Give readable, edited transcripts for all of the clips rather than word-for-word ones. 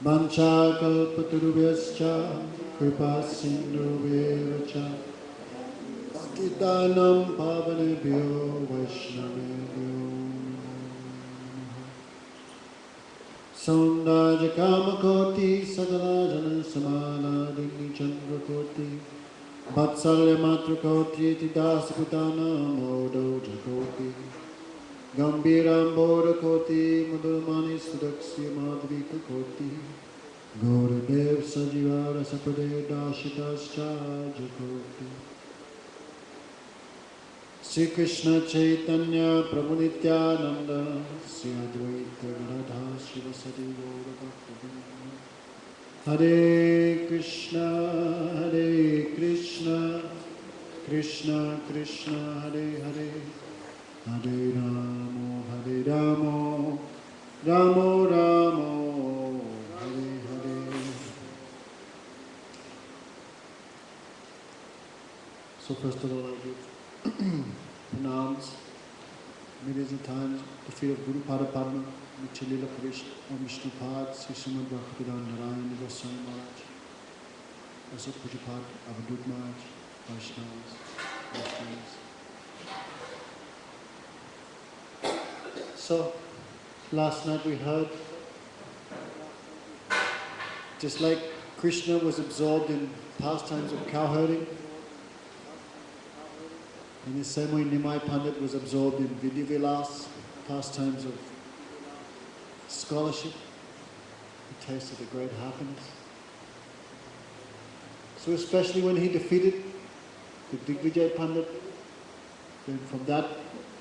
Vanchakalpatarubhyascha kripa sindhubheva cha Patitanam pavanebhyo vaishnavebhyo Saundaja kamakoti sadalajana samana digni chandrakoti Vatsalya matrakoti tidasaputana modo jakoti Gambiram bodhakoti madhurmani sudaksya madhvika koti Gurudev Sajivara Sapade Dashitascha Jakoti Sri Krishna Chaitanya Prabhu Nityananda Sri Advaita Gadadha Srivasati Gaura Bhaktivinoda Hare Krishna Krishna Krishna Hare Hare Hare Ramo Ramo Ramo So first of all, I give pranams, millions of times, the feet of Guru Pada Padma, Nityalila Krishna, or Vishnupad, Sri Srimad Bhaktivedanta Narayana Goswami Maharaj, also Pujapad, Avadut Maharaj, Vaishnavas. So, last night we heard, just like Krishna was absorbed in pastimes of cow herding, in the same way, Nimai Pandit was absorbed in Vidya Vilas, pastimes of scholarship. He tasted a great happiness. So especially when he defeated the Digvijay Pandit, then from that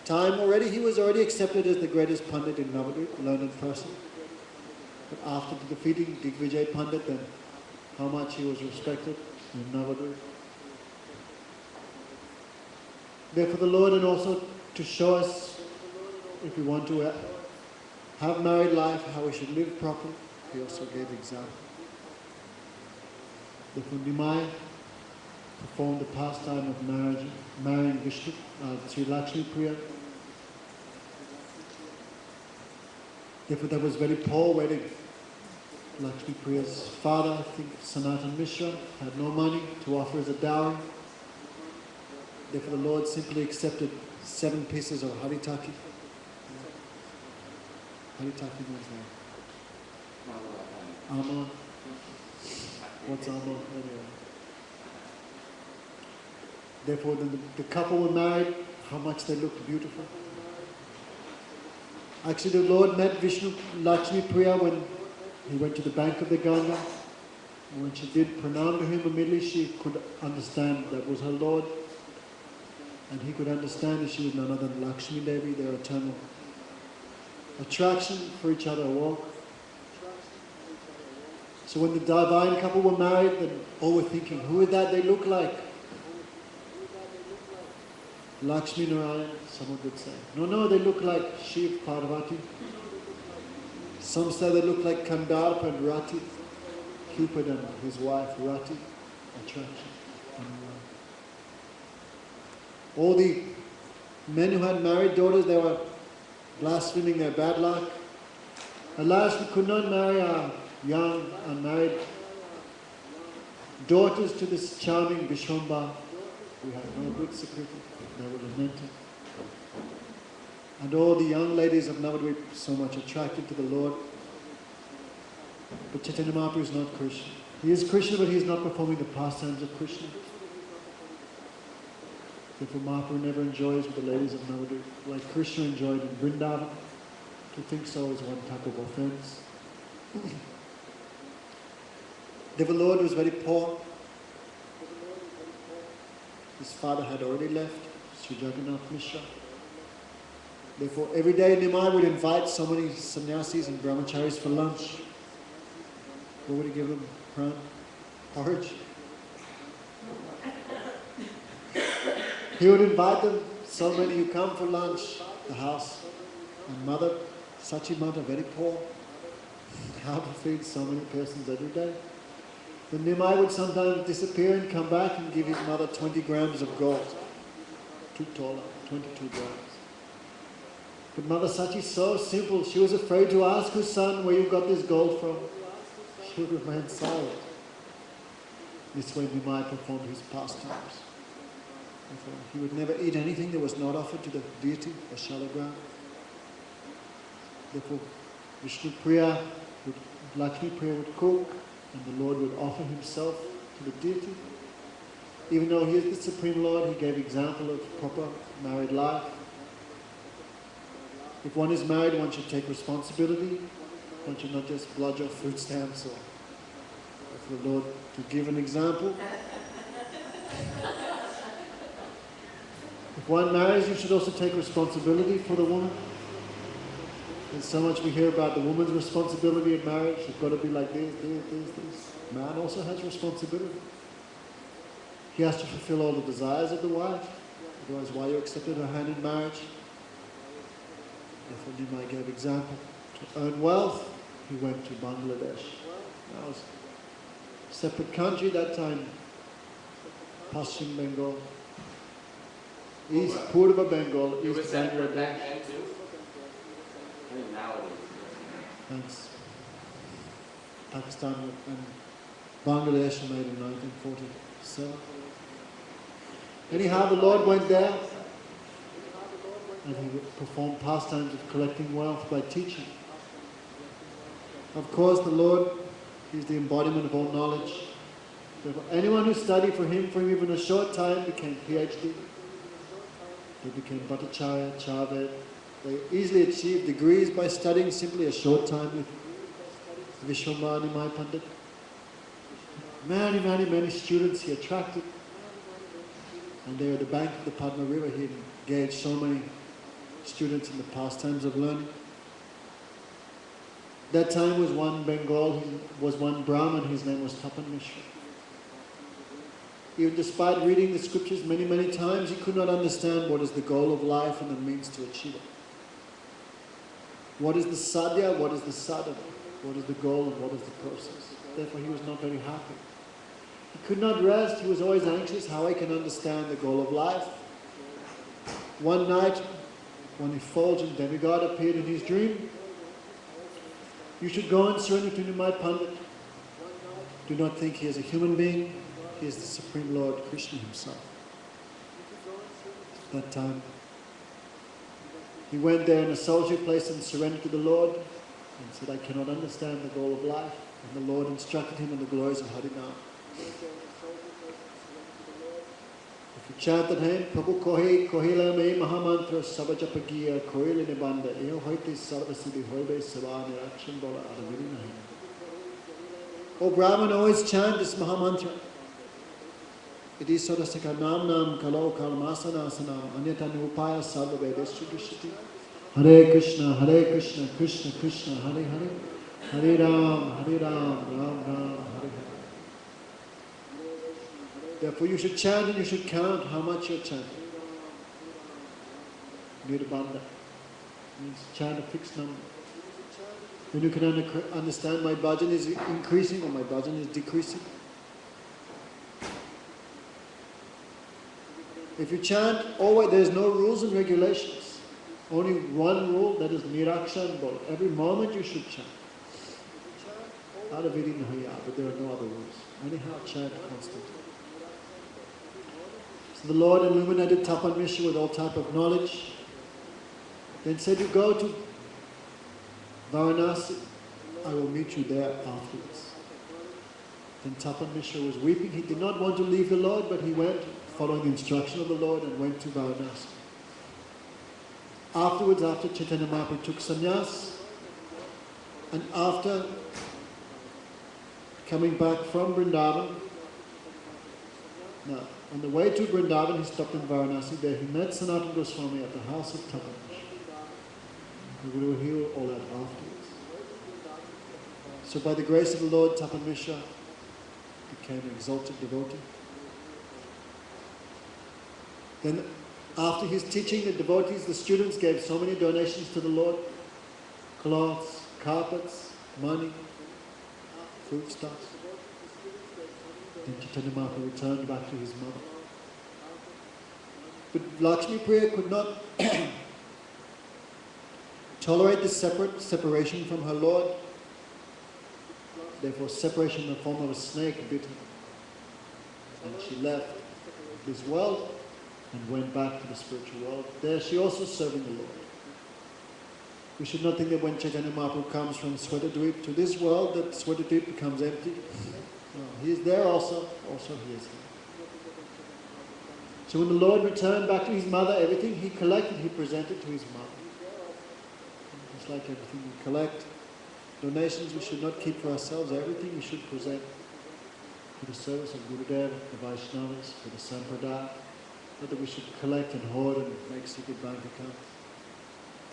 time already, he was already accepted as the greatest Pandit in Navadvip, learned person. But after defeating Digvijay Pandit, then how much he was respected in Navadvip. Therefore the Lord, and also to show us, if we want to have married life, how we should live properly, he also gave example. Therefore Nimai performed the pastime of marrying Vishnu, Sri Lakshmi Priya. Therefore that was very poor wedding. Lakshmi Priya's father, I think Sanatan Mishra, had no money to offer as a dowry. Therefore the Lord simply accepted 7 pieces of haritaki. Haritaki means that. Armor. What's armor? Anyway. Therefore the couple were married, how much they looked beautiful. Actually the Lord met Vishnu Lakshmi Priya when he went to the bank of the Ganga. And when she did pranam to him, immediately she could understand that was her Lord. And he could understand that she was none other than Lakshmi Devi, their eternal attraction for each other walk. So when the divine couple were married, then all were thinking, who is that they look like? Lakshmi Narayan, someone would say. No, they look like Shiv Parvati. Some say they look like Kandarpa and Rati, Cupid and his wife Rati, attraction. All the men who had married daughters, they were blaspheming their bad luck. Alas, we could not marry our young, unmarried daughters to this charming Vishwamba. We had no good security. They were lamenting. And all the young ladies of Navadvip so much attracted to the Lord. But Chaitanya Mahaprabhu is not Krishna. He is Krishna, but he is not performing the pastimes of Krishna. Therefore Mahaprabhu never enjoys with the ladies of Navadvip like Krishna enjoyed in Vrindavan. To think so is one type of offense. The Lord was very poor. His father had already left, Sri Jagannath Mishra. Therefore, every day Nimai would invite so many sannyasis and brahmacharis for lunch. What would he give them? Pran? Porridge? He would invite them, so many who come for lunch, the house. And Mother Sachimata, very poor. How to feed so many persons every day? The Nimai would sometimes disappear and come back and give his mother 20 grams of gold. 2 tola, 22 grams. But Mother Sachi is so simple, she was afraid to ask her son where you got this gold from. She would remain silent. This way Nimai performed his pastimes. He would never eat anything that was not offered to the deity, or Shalagram. Therefore, Vishnu Priya, Lakshmi Priya would cook, and the Lord would offer himself to the deity. Even though he is the Supreme Lord, he gave example of proper married life. If one is married, one should take responsibility. One should not just bludge off food stamps or for the Lord to give an example. If one marries, you should also take responsibility for the woman. And so much we hear about the woman's responsibility in marriage. She's got to be like this. Man also has responsibility. He has to fulfill all the desires of the wife. Otherwise, why you accepted her hand in marriage? Therefore, Nimai gave example. To earn wealth, he went to Bangladesh. That was a separate country that time. Paschim Bengal. East Purva Bengal, East Bangladesh. Thanks. Pakistan and Bangladesh were made in 1947. Anyhow, the Lord went there and he performed pastimes of collecting wealth by teaching. Of course, the Lord is the embodiment of all knowledge. Therefore, anyone who studied for him even a short time became PhD. They became Bhattacharya, Charved. They easily achieved degrees by studying simply a short time with Vishwamba Nimai Pandit. Many students he attracted. And there at the bank of the Padma River, he engaged so many students in the pastimes of learning. That time was one Bengal, was one Brahmin, his name was Tapan Mishra. Even despite reading the scriptures many times, he could not understand what is the goal of life and the means to achieve it. What is the sadhya, what is the sadhana, what is the goal and what is the process. Therefore he was not very happy. He could not rest, he was always anxious how I can understand the goal of life. One night, one effulgent demigod appeared in his dream. You should go and surrender to Nimai Pandit. Do not think he is a human being, he is the Supreme Lord Krishna himself. That time, he went there in a solitary place and surrendered to the Lord and said, I cannot understand the goal of life. And the Lord instructed him in the glories of Harinam. If you chant that hymn, Prabhu Kohi, Kohila Me Mahamantra, Sabajapagiya, Kohila Nibanda, Eo Hoiti Sarvasiddhi Hoibe Sava Nirakshan Bola Adaviri Nahi. O Brahman, always chant this Mahamantra. It is Sodasaka Nam Nam Kalo Kalmasana Asanam, Anyatanu Upaya Sarva Vedeshu Dushiti. Hare Krishna, Krishna Krishna, Hare Hare. Hare Ram, Ram Ram, Hare Hare. Therefore you should chant and you should count how much you're chanting. Nirbanda means chant a fixed number. Then you can understand my bhajan is increasing or my bhajan is decreasing. If you chant always, there's no rules and regulations. Only one rule, that is Nirakshan Bol. Every moment you should chant. Adaviri Nahaya, but there are no other rules. Anyhow, chant constantly. So the Lord illuminated Tapan Mishra with all type of knowledge. Then said, you go to Varanasi, I will meet you there afterwards. Then Tapan Mishra was weeping. He did not want to leave the Lord, but he went, following the instruction of the Lord, and went to Varanasi. Afterwards, after Chaitanya Mahaprabhu took sannyas, and after coming back from Vrindavan, now, on the way to Vrindavan, he stopped in Varanasi. There he met Sanatana Goswami at the house of Tapan Mishra. We will hear all that afterwards. So by the grace of the Lord, Tapan Mishra became an exalted devotee. Then after his teaching, the devotees, the students gave so many donations to the Lord. Cloths, carpets, money, foodstuffs. Then Chaitanya Mahaprabhu returned back to his mother. But Lakshmi Priya could not tolerate this separation from her Lord. Therefore, separation in the form of a snake bit her. And she left this world and went back to the spiritual world. There she also serving the Lord. We should not think that when Chaitanya Mahaprabhu comes from Swetatadweep to this world, that Swetatadweep becomes empty. No, he is there also he is here. So when the Lord returned back to his mother, everything he collected, he presented to his mother. Just like everything we collect, donations we should not keep for ourselves, everything we should present for the service of Gurudev, the Vaishnavas, for the Sampradaya. Not that we should collect and hoard and make secret bank accounts.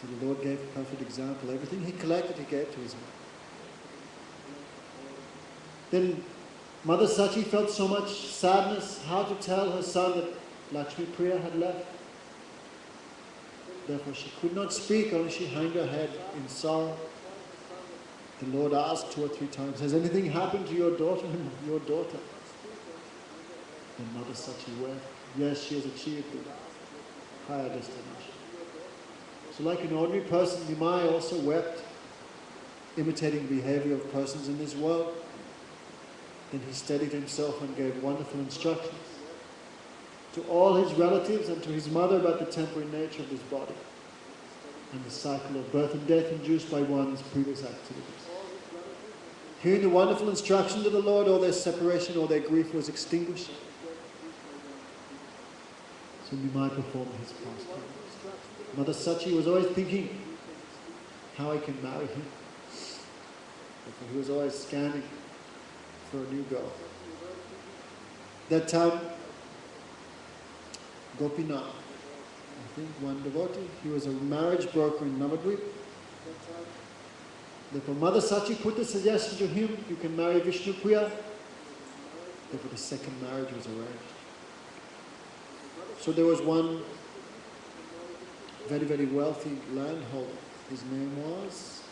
So the Lord gave a perfect example. Everything he collected, he gave to his mother. Then Mother Sachi felt so much sadness, how to tell her son that Lakshmi Priya had left. Therefore she could not speak, only she hung her head in sorrow. The Lord asked 2 or 3 times, has anything happened to your daughter? Your daughter? Then Mother Sachi wept. Yes, she has achieved the higher destination. So like an ordinary person, Nimai also wept, imitating behavior of persons in this world. Then he steadied himself and gave wonderful instructions to all his relatives and to his mother about the temporary nature of this body and the cycle of birth and death induced by one's previous activities. Hearing the wonderful instructions of the Lord, all their separation, all their grief was extinguished. So Nimai performed his pastime. Mother Sachi was always thinking how I can marry him. Therefore he was always scanning for a new girl. That time, Gopinath, I think one devotee, he was a marriage broker in Navadvip. Therefore Mother Sachi put the suggestion to him, you can marry Vishnu Priya. Therefore the second marriage was arranged. So there was one very, very wealthy landholder. His name was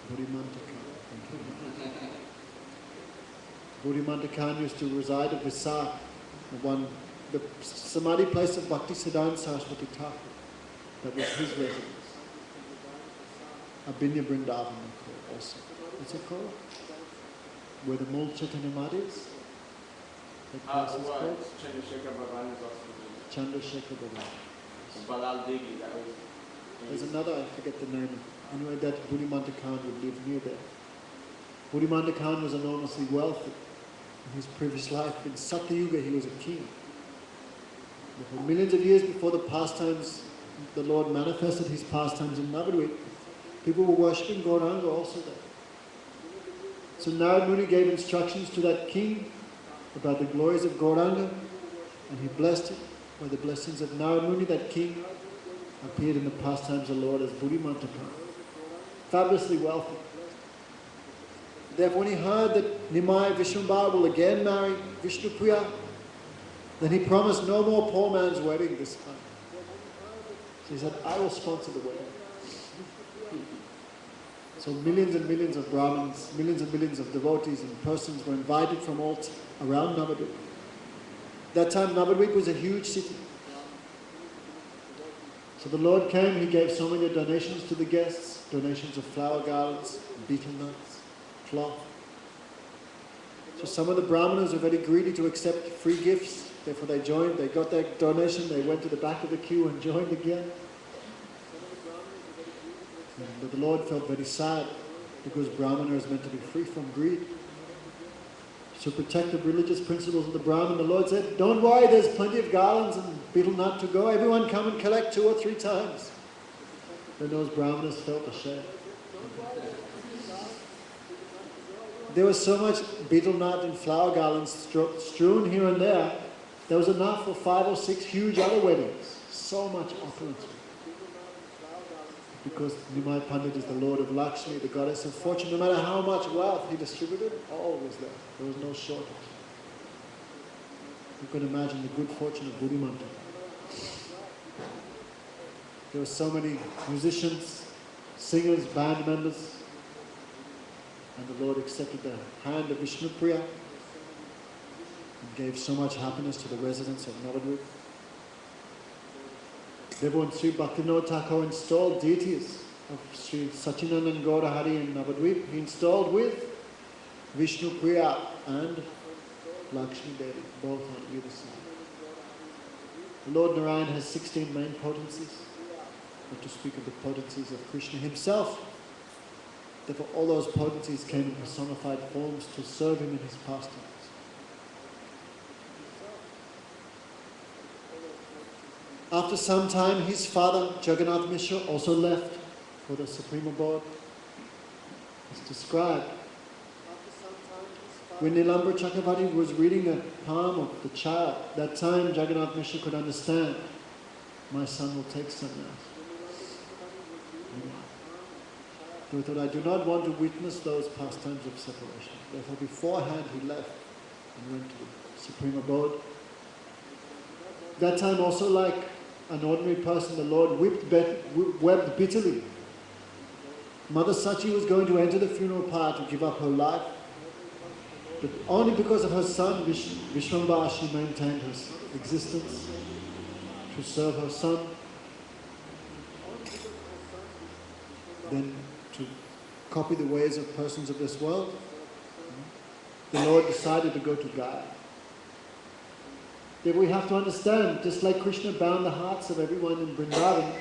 Buddhimanta Khan. Buddhimanta Khan used to reside at Visakh, the Samadhi place of Bhakti Siddhanta Saraswati Thakur. That was his residence. Abhinya Vrindavan also. What's it called? Where the Mul Chaitanya Mad is? That place is What? called Chandrasekhar Bhavan is also Chandrasekhar Bhavan. Balal Devi. That was. There's another, I forget the name. Anyway, that Buddhimanta Khan would live near there. Buddhimanta Khan was enormously wealthy. In his previous life, in Satyuga, he was a king. For millions of years before the pastimes, the Lord manifested his pastimes in Navadvip, people were worshipping Gauranga also there. So Narad Muni gave instructions to that king about the glories of Gauranga, and he blessed it. By the blessings of Narad Muni, that king appeared in the pastimes of the Lord as Buddhimanta Khan. Fabulously wealthy. Therefore, when he heard that Nimai Vishwambara will again marry Vishnupriya, then he promised no more poor man's wedding this time. So he said, I will sponsor the wedding. So millions and millions of Brahmins, millions and millions of devotees and persons were invited from all around Navadvip. That time Navadvip was a huge city. So the Lord came, he gave so many donations to the guests, donations of flower garlands, betel nuts, cloth. So some of the Brahmanas were very greedy to accept free gifts, therefore they joined, they got their donation, they went to the back of the queue and joined again. But the Lord felt very sad because Brahmana is meant to be free from greed. To protect the religious principles of the Brahman, the Lord said, don't worry, there's plenty of garlands and betel nut to go. Everyone come and collect 2 or 3 times. Then those Brahmanas felt ashamed. There was so much betel nut and flower garlands strewn here and there was enough for 5 or 6 huge other weddings. So much opulence. Because Nimai Pandit is the Lord of Lakshmi, the goddess of fortune. No matter how much wealth he distributed, all was there. There was no shortage. You can imagine the good fortune of Buddhimanta. There were so many musicians, singers, band members, and the Lord accepted the hand of Vishnupriya and gave so much happiness to the residents of Navadvip. Therefore, when Sri Bhaktivinoda Thakur installed deities of Sri Sachinandan Gaurahari in Navadvip, he installed with Vishnupriya and Lakshmi Devi, both on either side. The Lord Narayan has 16 main potencies, not to speak of the potencies of Krishna himself. Therefore, all those potencies came in personified forms to serve him in his pastimes. After some time, his father, Jagannath Mishra, also left for the Supreme Abode. It's described. When Nilambara Chakravarti was reading the palm of the child, that time Jagannath Mishra could understand, my son will take sannyas. So he thought, I do not want to witness those pastimes of separation. Therefore, beforehand he left and went to the Supreme Abode. That time also, like an ordinary person, the Lord wept bitterly. Mother Sachi was going to enter the funeral pyre to give up her life, but only because of her son Vishwambara she maintained her existence to serve her son. Then to copy the ways of persons of this world, the Lord decided to go to Gaya. That we have to understand, just like Krishna bound the hearts of everyone in Vrindavan,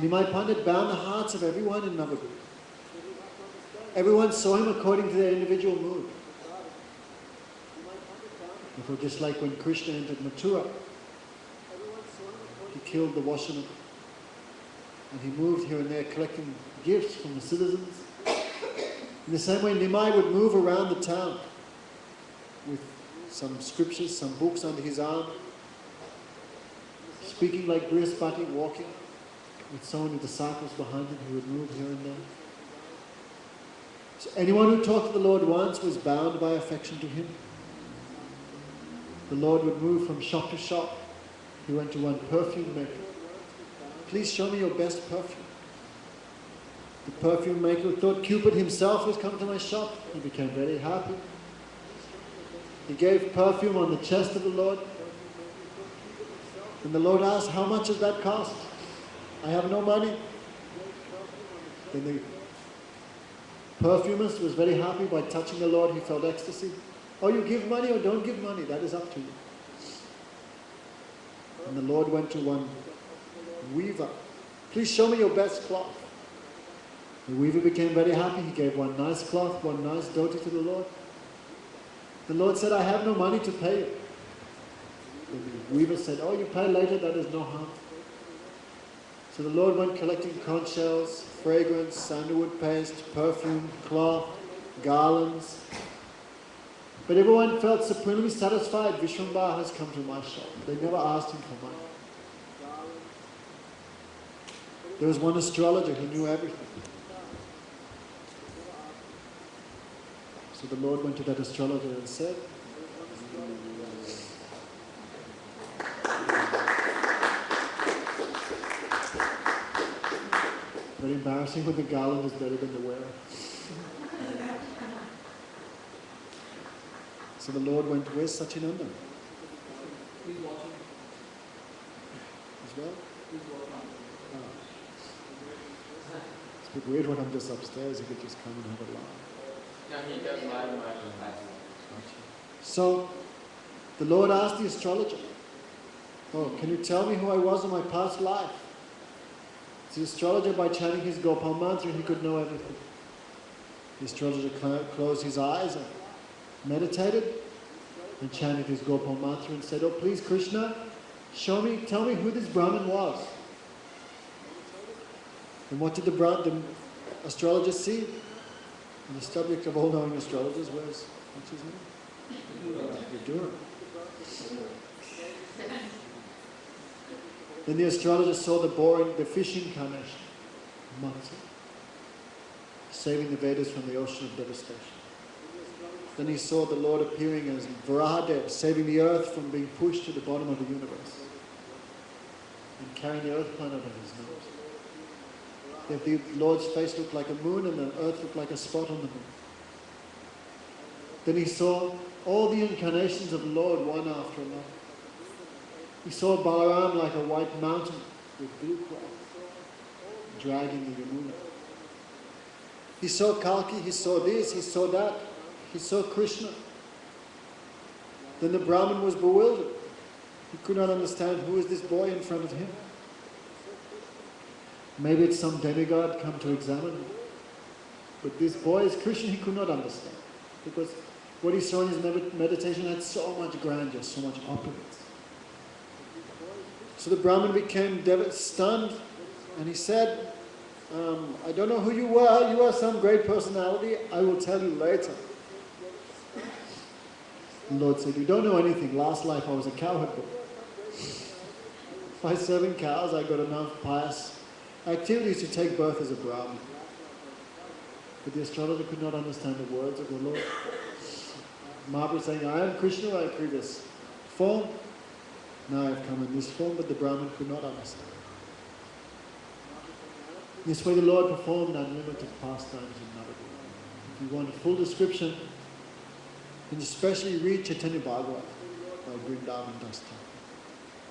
Nimai Pandit bound the hearts of everyone in Navadvip. Everyone saw him according to their individual mood. Therefore, just like when Krishna entered Mathura, he killed the washerman, and he moved here and there collecting gifts from the citizens. In the same way, Nimai would move around the town with some scriptures, some books under his arm, speaking like Brihaspati, walking with so many disciples behind him. He would move here and there. So anyone who talked to the Lord once was bound by affection to him. The Lord would move from shop to shop. He went to one perfume maker. Please show me your best perfume. The perfume maker thought Cupid himself was come to my shop. He became very happy. He gave perfume on the chest of the Lord. And the Lord asked, how much does that cost? I have no money. Then the perfumist was very happy by touching the Lord. He felt ecstasy. Or you give money or don't give money, that is up to you. And the Lord went to one weaver. Please show me your best cloth. The weaver became very happy. He gave one nice cloth, one nice dhoti to the Lord. The Lord said, I have no money to pay you. The weaver said, oh, you pay later, that is no harm. So the Lord went collecting conch shells, fragrance, sandalwood paste, perfume, cloth, garlands. But everyone felt supremely satisfied. Vishwambara has come to my shop. They never asked him for money. There was one astrologer who knew everything. So the Lord went to that astrologer and said, very embarrassing, but the garland is better than the wearer. So the Lord went, where's Sachinanda? He's watching. As well? He's watching. Oh. It's a bit weird when I'm just upstairs, you could just come and have a laugh. Yeah, he does live my So, the Lord asked the astrologer, oh, can you tell me who I was in my past life? The astrologer, by chanting his Gopal mantra, he could know everything. The astrologer closed his eyes and meditated and chanted his Gopal mantra and said, oh please Krishna, tell me who this Brahmin was. And what did the astrologer see? And the subject of all knowing astrologers was, what's his name? Vidura. Then the astrologer saw the fish incarnation, Matsya, saving the Vedas from the ocean of devastation. Then he saw the Lord appearing as Varahadev, saving the earth from being pushed to the bottom of the universe, and carrying the earth planet on his nose. That the Lord's face looked like a moon and the earth looked like a spot on the moon. Then he saw all the incarnations of the Lord one after another. He saw Balaram like a white mountain with blue cloth, dragging the Yamuna. He saw Kalki, he saw this, he saw that, he saw Krishna. Then the Brahmin was bewildered. He could not understand who is this boy in front of him. Maybe it's some demigod come to examine him. But this boy is Krishna, he could not understand. Because what he saw in his meditation had so much grandeur, so much opulence. So the Brahmin became stunned and he said, I don't know who you are some great personality, I will tell you later. The Lord said, you don't know anything, last life I was a cowherd boy. By serving cows I got enough pious activities to take birth as a Brahmin. But the astrologer could not understand the words of the Lord. Mahaprabhu was saying, I am Krishna, I create this form. Now I have come in this form, but the Brahmin could not understand. This way the Lord performed unlimited pastimes in Navadvip. If you want a full description, you can especially read Chaitanya Bhagavat by Vrindavan Das Thakur.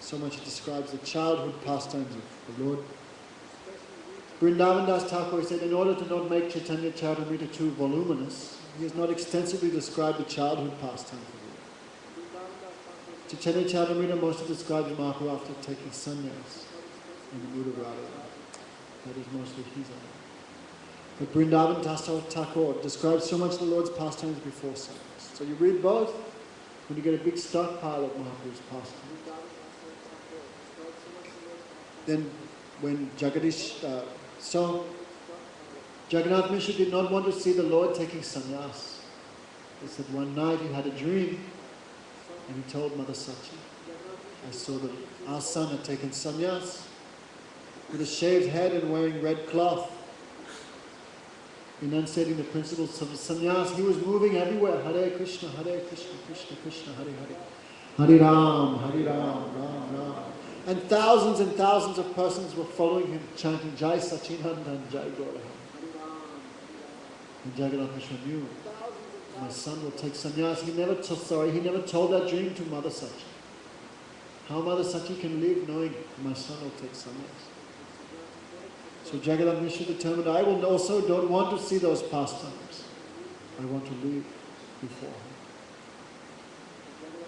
So much it describes the childhood pastimes of the Lord. Vrindavan Das Thakur said, in order to not make Chaitanya Charitamrita too voluminous, he has not extensively described the childhood pastimes of the Lord. Chaitanya Charitamrita mostly describes Mahaprabhu after taking sannyas in the mood of Radha. That is mostly his own. But Vrindavan Das Thakur describes so much the Lord's pastimes before sannyas. So you read both, when you get a big stockpile of Mahaprabhu's pastimes. Then when Jagannath Mishra did not want to see the Lord taking sannyas. He said one night he had a dream and he told Mother Sachi, I saw that our son had taken sannyas with a shaved head and wearing red cloth. Enunciating the principles of the sannyas, he was moving everywhere. Hare Krishna, Krishna Krishna, Hare Hare. Hare Ram, Ram Ram. And thousands of persons were following him, chanting Jai Sachinanda and Jai Gauranga. And Jagannath Mishra knew, my son will take sannyas. He never told that dream to Mother Sachi. How Mother Sachi can live knowing my son will take sannyas. So Jagannath Mishra determined, I will also don't want to see those pastimes. I want to live before him.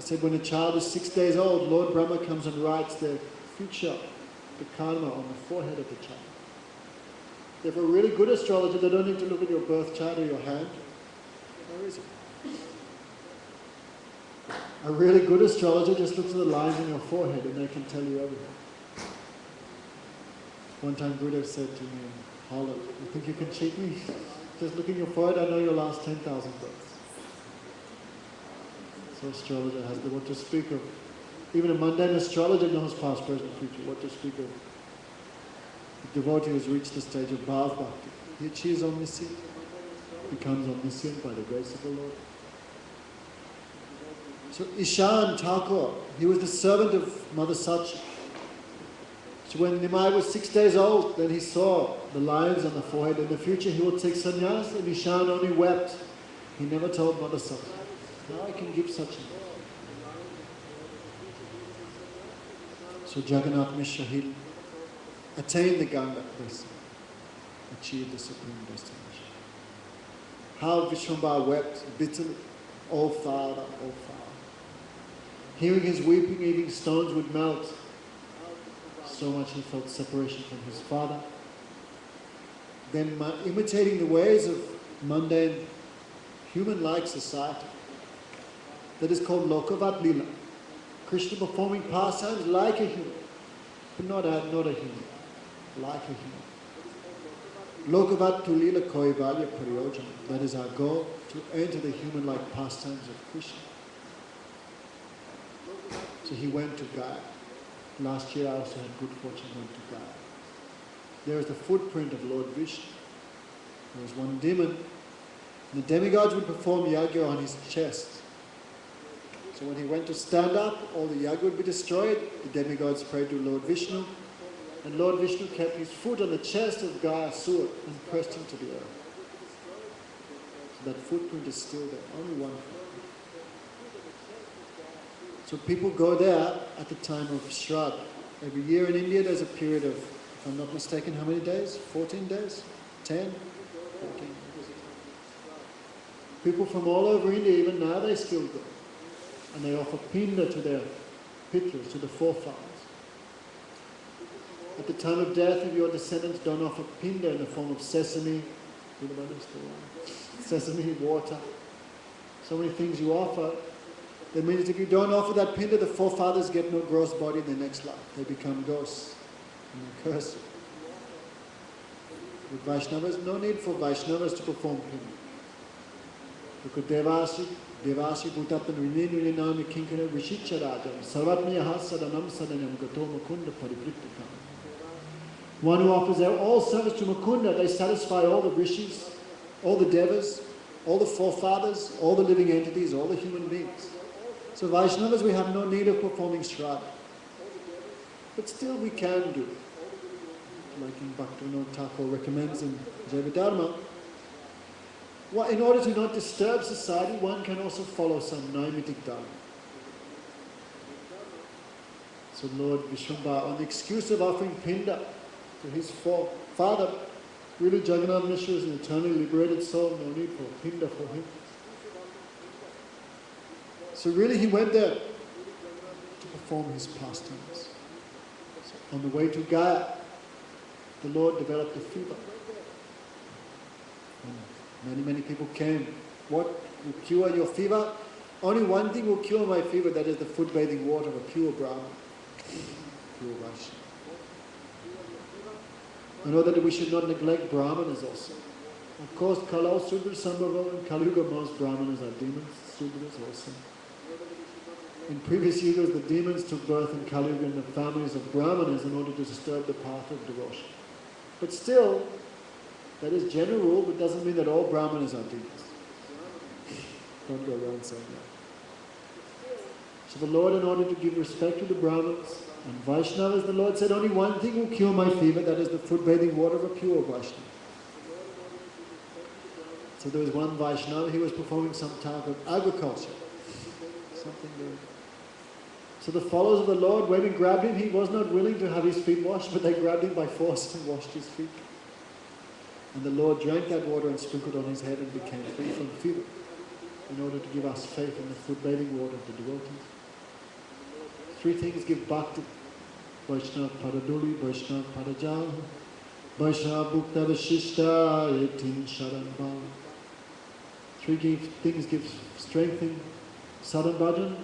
said when a child is 6 days old, Lord Brahma comes and writes their future, the karma, on the forehead of the child. If a really good astrologer, they don't need to look at your birth chart or your hand. Where is it? A really good astrologer just looks at the lines in your forehead and they can tell you everything. One time Gurudev said to me, "Harlan, you think you can cheat me? Just look in your forehead, I know your last 10,000 births." So astrologer has what to speak of. Even a mundane astrologer knows past, present, future. What to speak of the devotee who has reached the stage of Bhav Bhakti. He achieves omniscience, becomes omniscient by the grace of the Lord. So Ishan Thakur, he was the servant of Mother Sachi. So when Nimai was 6 days old, then he saw the lines on the forehead. In the future he will take sannyas, and Ishan only wept. He never told Mother Sachi. Now I can give such a. So Jagannath Mishra, he attained the Ganga blessing, achieved the supreme destination. How Vishwambara wept bitterly. "Oh Father, oh Father." Hearing his weeping, even stones would melt. So much he felt separation from his father. Then imitating the ways of mundane, human-like society, that is called Lokavat Lila. Krishna performing pastimes like a human, but not a human, like a human. Lokavat Tulila Koivalya Pariyojana. That is our goal, to enter the human-like pastimes of Krishna. So he went to Gaya. Last year I also had good fortune, went to Gaya. There is the footprint of Lord Vishnu. There was one demon, and the demigods would perform yagya on his chest. So when he went to stand up, all the yagya would be destroyed. The demigods prayed to Lord Vishnu, and Lord Vishnu kept his foot on the chest of Gayasura and pressed him to the earth. So that footprint is still there, only one footprint. So people go there at the time of Shraddha. Every year in India there's a period of, if I'm not mistaken, how many days? 14 days? 10? 14. People from all over India, even now, they still go. And they offer pinda to their pitras, to the forefathers. At the time of death, if your descendants don't offer pinda in the form of sesame, sesame, water, so many things you offer, that means if you don't offer that pinda, the forefathers get no gross body in the next life. They become ghosts and they curse you. With Vaishnavas, no need for Vaishnavas to perform pinda. Look at Devasi Bhutatan Rinenami Kinkara Vishicharajan Sarvatmayaha Sadanam Sadanam Gato Mukunda Parivrittikam. One who offers all service to Mukunda, they satisfy all the rishis, all the devas, all the forefathers, all the living entities, all the human beings. So Vaishnavas, we have no need of performing Shraddha. But still we can do it. Like in Bhaktivinoda Thakur recommends in Jaiva-dharma. In order to not disturb society, one can also follow some Naimitic dharma. So Lord Vishwambara, on the excuse of offering pinda to his father, really Jagannath Mishra is an eternally liberated soul, no need for pinda for him. So really he went there to perform his pastimes. So on the way to Gaya, the Lord developed a fever. Many people came. What will cure your fever? Only one thing will cure my fever, that is the foot-bathing water of a pure Brahman, pure Vaishya. I know that we should not neglect Brahmanas also. Of course, Kalau Sudra Sambhava and Kalyuga, most Brahmanas are demons, Sudras also. In previous yugas, the demons took birth in Kalyuga in the families of Brahmanas in order to disturb the path of devotion. But still, that is general rule, but doesn't mean that all Brahmanas are demons. Don't go around saying that. So the Lord, in order to give respect to the Brahmanas and Vaishnavas, the Lord said, only one thing will cure my fever, that is the foot-bathing water of a pure Vaishnava. So there was one Vaishnava, he was performing some type of agriculture. Something there. So the followers of the Lord went and grabbed him. He was not willing to have his feet washed, but they grabbed him by force and washed his feet. And the Lord drank that water and sprinkled on his head and became free from fever. in order to give us faith in the food bathing water of the devotees. 3 things give bhakti. Vaishnav Paraduli, Vaishnav Parajal, Vaishnav Bhukta Vashishta, Etin Sharan Bhav. 3 things give strengthening. Sadhan Bhajan.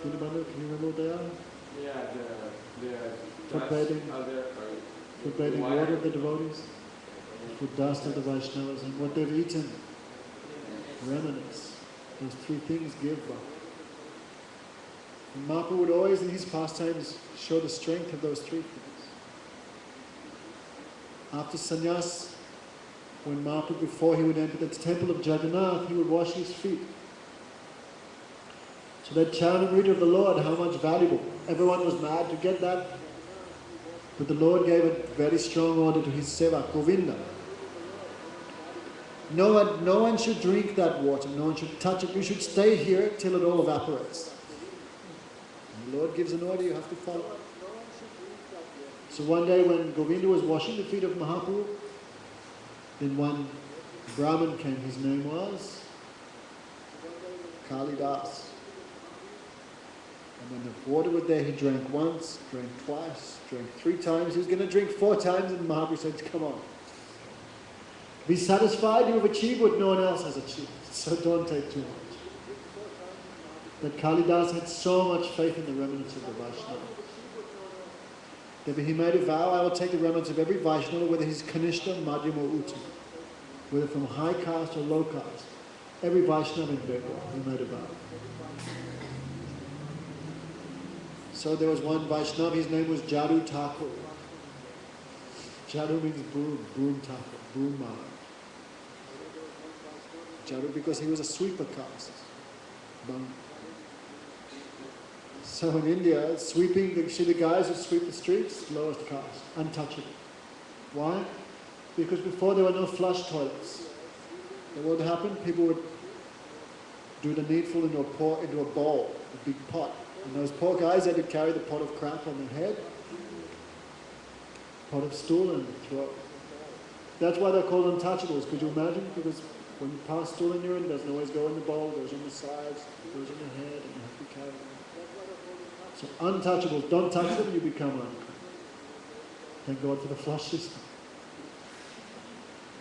Anybody, can you remember what they are? Yeah, the Food bathing. Food bathing water of the devotees. Food dust of the Vaishnavas, and what they've eaten. Remnants. Those 3 things give bhakti. And Mahaprabhu would always in his pastimes show the strength of those 3 things. After sannyas, when Mahaprabhu, before he would enter the temple of Jagannath, he would wash his feet. So that Charanamrita of the Lord, how much valuable. Everyone was mad to get that. But the Lord gave a very strong order to his seva, Govinda. No one should drink that water, no one should touch it. You should stay here till it all evaporates. And the Lord gives an order, you have to follow. So one day when Govinda was washing the feet of Mahaprabhu, then one Brahmin came, his name was Kalidas. And when the water was there, he drank once, drank twice, drank 3 times. He was going to drink 4 times, and Mahaprabhu said, come on. Be satisfied, you have achieved what no one else has achieved. So don't take too much. But Kalidas had so much faith in the remnants of the Vaishnava. That he made a vow, I will take the remnants of every Vaishnava, whether he's Kanishta, Madhyam or Uttam, whether from high caste or low caste. Every Vaishnava in Bengal, he made a vow. So there was one Vaishnava, his name was Jadu Thakur. Jadu means broom Thakur, broom Maharaj. Jadu because he was a sweeper caste. So in India, sweeping, you see the guys who sweep the streets, lowest caste, untouchable. Why? Because before there were no flush toilets. And what would happen? People would do the needful into a bowl, a big pot. And those poor guys had to carry the pot of crap on their head, pot of stool, and throw it. That's why they're called untouchables. Could you imagine? Because when you pass stool in urine, it doesn't always go in the bowl, it goes on the sides, it goes in the head, and you have to carry it. So untouchables, don't touch them, you become unclean. Thank God for the flush system.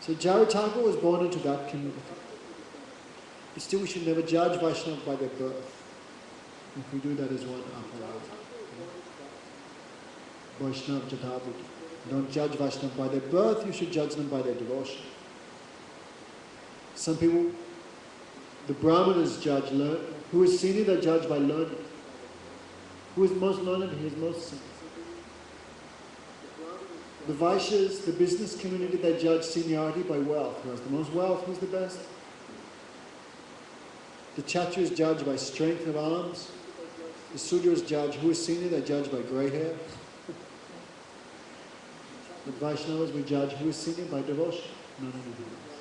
So Jadu Thakur was born into that community. But still we should never judge Vaishnava by their birth. If we do that as one aparad. Vaishnava Jathabhuti. Don't judge Vaishnava by their birth, you should judge them by their devotion. Some people, the Brahmanas judge, who is senior, they judge by learning. Who is most learned, he is most senior. The Vaishyas, the business community, they judge seniority by wealth. Who has the most wealth, who's the best? The Kshatriyas judge by strength of arms. The Sudras judge who is senior, they judge by grey hair. But Vaishnavas, we judge who is senior by devotion, not anything else.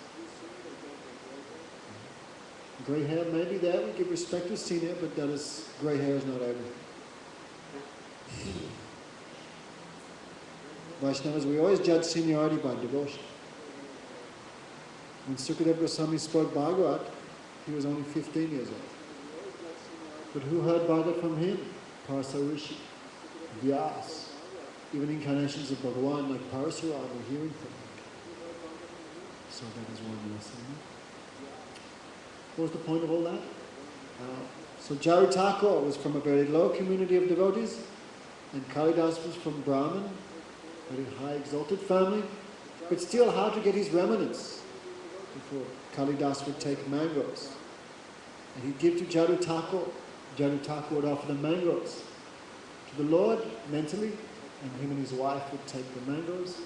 Grey hair may be there, we give respect to senior, but that is, grey hair is not everything. Vaishnavas, we always judge seniority by devotion. When Sukadeva Goswami spoke Bhagavat, he was only 15 years old. But who heard Bhagavat from him? Parsa Rishi, Vyas, even incarnations of Bhagavan like Parasuram were hearing from him. So that is one lesson. What was the point of all that? So Jadu Thakur was from a very low community of devotees, and Kalidas was from Brahman, very high exalted family, but still how to get his remnants before Kalidas would take mangoes. And he'd give to Jadu Thakur. Jadu Thakur would offer the mangoes to the Lord mentally, and him and his wife would take the mangoes.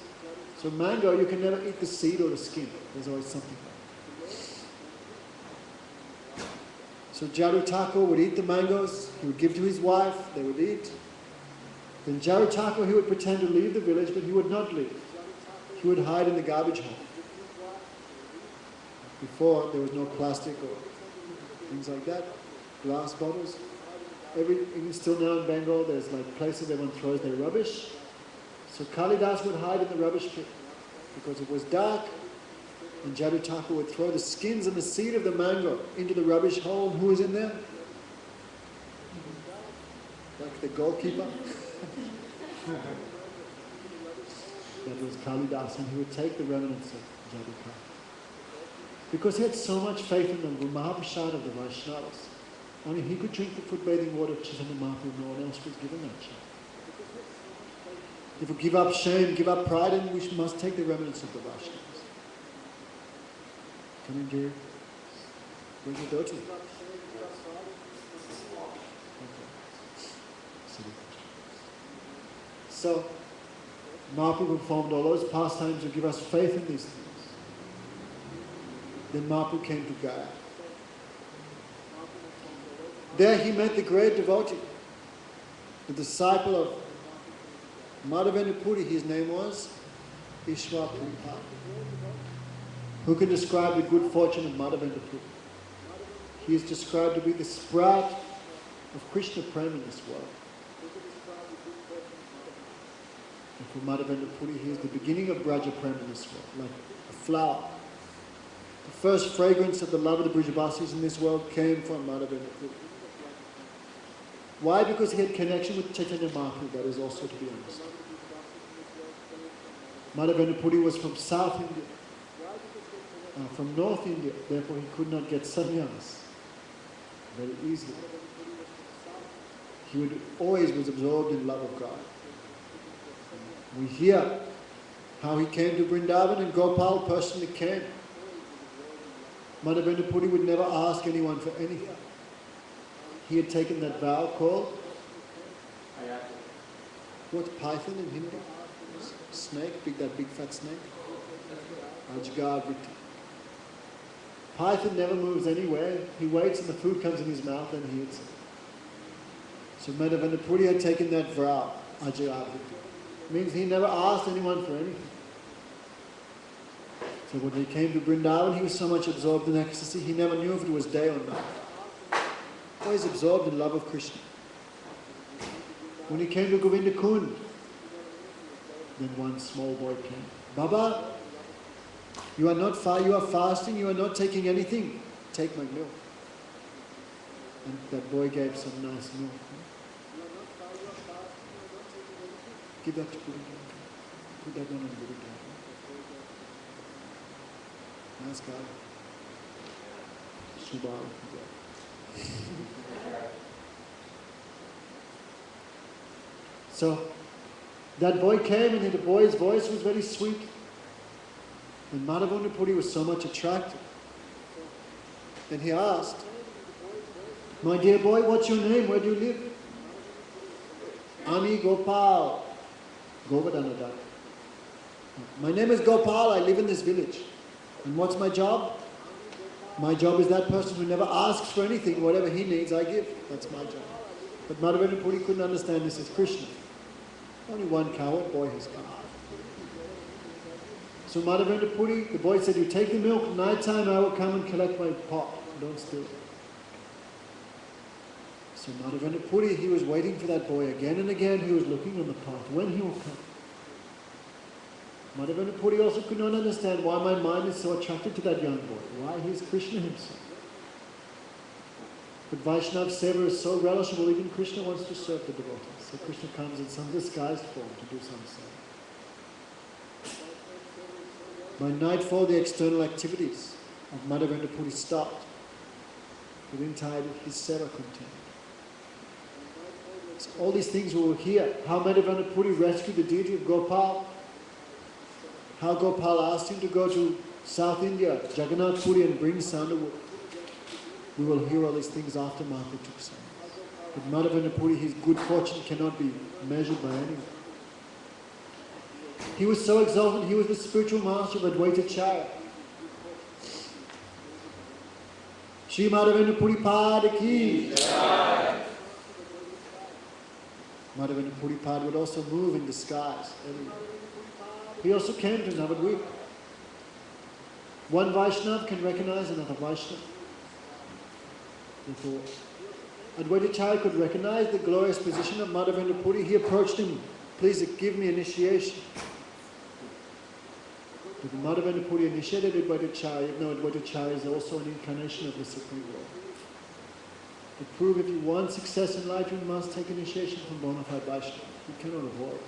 So mango, you can never eat the seed or the skin. There's always something. So Jadu Thakur would eat the mangoes, he would give to his wife, they would eat. Then Jadu Thakur, he would pretend to leave the village, but he would not leave. He would hide in the garbage hole. Before, there was no plastic or things like that, glass bottles. Even still now in Bengal, there's like places everyone throws their rubbish. So Kalidas would hide in the rubbish pit because it was dark, And Jadu Thakur would throw the skins and the seed of the mango into the rubbish hole. And who was in there? Like the goalkeeper. That was Kalidas, and he would take the remnants of Jadu Thakur. Because he had so much faith in them, the Mahaprasad of the Vaishnavas. Only he could drink the foot-bathing water of Chaitanya Mahaprabhu, no one else was given that chance. If we give up shame, give up pride, and we must take the remnants of the Vaishnavas. Come in, Giri. Where's your daughter? So, Mahaprabhu performed all those pastimes to give us faith in these things. Then Mahaprabhu came to Gaya. There he met the great devotee, the disciple of Madhavendra Puri. His name was Ishwar Puripal. Who can describe the good fortune of Madhavendra Puri? He is described to be the sprout of Krishna Prem in this world. And for Madhavendra Puri, he is the beginning of Braja Prem in this world, like a flower. The first fragrance of the love of the Brijavasis in this world came from Madhavendra Puri. Why? Because he had connection with Chaitanya Mahaprabhu, that is also to be understood. Madhavendra Puri was from South India, from North India, therefore he could not get sannyas very easily. He always was absorbed in love of God. We hear how he came to Vrindavan and Gopal personally came. Madhavendra Puri would never ask anyone for anything. He had taken that vow called, what's python in Hindi? Snake, that big fat snake? Ajgar. Python never moves anywhere. He waits and the food comes in his mouth and he eats it. So Madhavendra Puri had taken that vow, Ajgar. Means he never asked anyone for anything. So when he came to Vrindavan, he was so much absorbed in ecstasy, he never knew if it was day or night. Always absorbed in love of Krishna. When he came to Govinda Kund, then one small boy came. Baba, you are fasting, you are not taking anything. Take my milk. And that boy gave some nice milk. Give that to Guru. Put that one on Guru. Nice guy. Subhal. So, that boy came and the boy's voice was very sweet. And Madhavendra Puri was so much attracted. And he asked, my dear boy, what's your name? Where do you live? Ani Gopal. Govardhanada. My name is Gopal, I live in this village. And what's my job? My job is that person who never asks for anything, whatever he needs, I give. That's my job. But Madhavendra Puri couldn't understand this as Krishna. Only one coward boy has come. So Madhavendra Puri, the boy said, you take the milk, night time I will come and collect my pot. Don't steal it. So Madhavendra Puri, he was waiting for that boy again and again. He was looking on the path, when he will come. Madhavendra Puri also could not understand why my mind is so attracted to that young boy. Why? He is Krishna himself. But Vaishnava Seva is so relishable, even Krishna wants to serve the devotees. So Krishna comes in some disguised form to do some seva. By nightfall, the external activities of Madhavendra Puri stopped. But inside his seva continued. So all these things we will hear. How Madhavendra Puri rescued the deity of Gopal. How Gopal asked him to go to South India, Jagannath Puri, and bring sandalwood. We will hear all these things after Mahaprabhu took some. But Madhavendra Puri, his good fortune cannot be measured by anyone. He was so exalted, he was the spiritual master of Advaita Acharya. Shri Madhavendra Puri Pad Ki. Madhavendra Puri Pad would also move in disguise everywhere. He also came to Navadvip. One Vaishnava can recognize another Vaishnava. Therefore, Advaita Acharya could recognize the glorious position of Madhavendra Puri. He approached him, please give me initiation. But the Madhavendra Puri initiated Advaitacharya, even though Advaitacharya is also an incarnation of the Supreme Lord. To prove if you want success in life, you must take initiation from bona fide Vaishnava. You cannot avoid.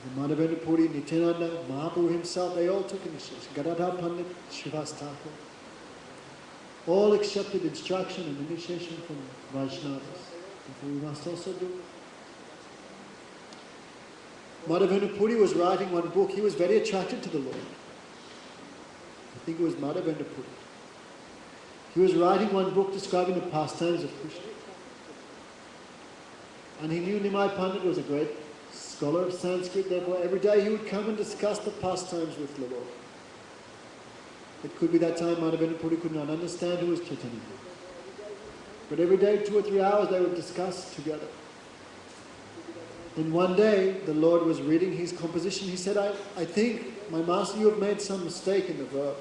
The Madhavendra Puri, Nityananda, Mahaprabhu himself, they all took initiation. Gadadhar Pandit, Srivas Thakur, all accepted instruction and initiation from Vaishnavas. Therefore we must also do it. Madhavendra Puri was writing one book. He was very attracted to the Lord. I think it was Madhavendra Puri. He was writing one book describing the pastimes of Krishna. And he knew Nimai Pandit was a great scholar of Sanskrit, therefore every day he would come and discuss the pastimes with the Lord. It could be that time Madhavendra Puri could not understand who was Chaitanya. But every day, 2 or 3 hours, they would discuss together. Then one day, the Lord was reading his composition. He said, I think, my master, you have made some mistake in the verb.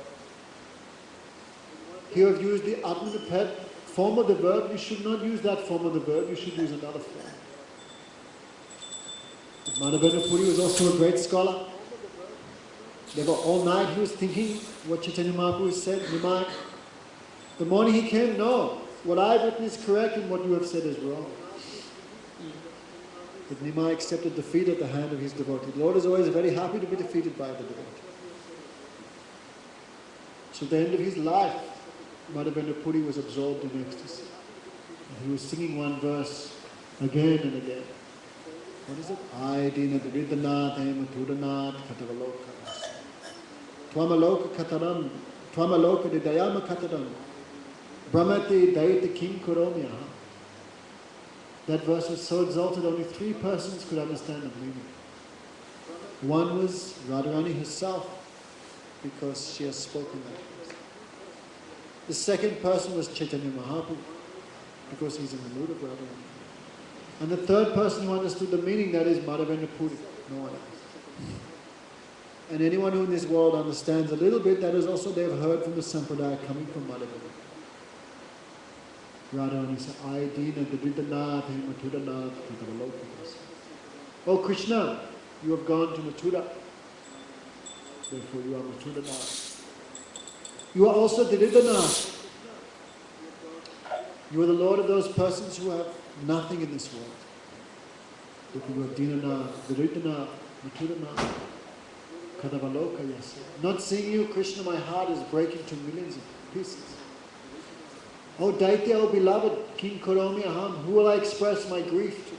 You have used the Atmanapad form of the verb. You should not use that form of the verb. You should use another form. But Madhavendra Puri was also a great scholar. Therefore, all night he was thinking what Chaitanya Mahaprabhu said. Nimai, the morning he came, no, what I've written is correct and what you have said is wrong. But Nimai accepted defeat at the hand of his devotee. The Lord is always very happy to be defeated by the devotee. So at the end of his life, Madhavendra Puri was absorbed in ecstasy. And he was singing one verse again and again. What is it? I dina dridanath hematudanath katavaloka. Twamaloka kataram, twamaloka didayama kataram. Brahmati daita kim kuromya. That verse was so exalted, only 3 persons could understand the meaning. One was Radharani herself, because she has spoken that verse. The second person was Chaitanya Mahaprabhu, because he's in the mood of Radharani. And the third person who understood the meaning, that is Madhavendra Puri, no one else. And anyone who in this world understands a little bit, that is also they have heard from the Sampradaya coming from Madhavendra. Radharani said, I dina dridanath hematudanath katavaloka. Oh Krishna, you have gone to Mathura. Therefore you are Mathuranath. You are also Dridanath. You are the Lord of those persons who have nothing in this world. Therefore you are Dinanath, Dridanath, Mathuranath, Kadavaloka Yasa. Not seeing you, Krishna, my heart is breaking to millions of pieces. Oh Daitya, oh beloved, King Koromi Aham, who will I express my grief to?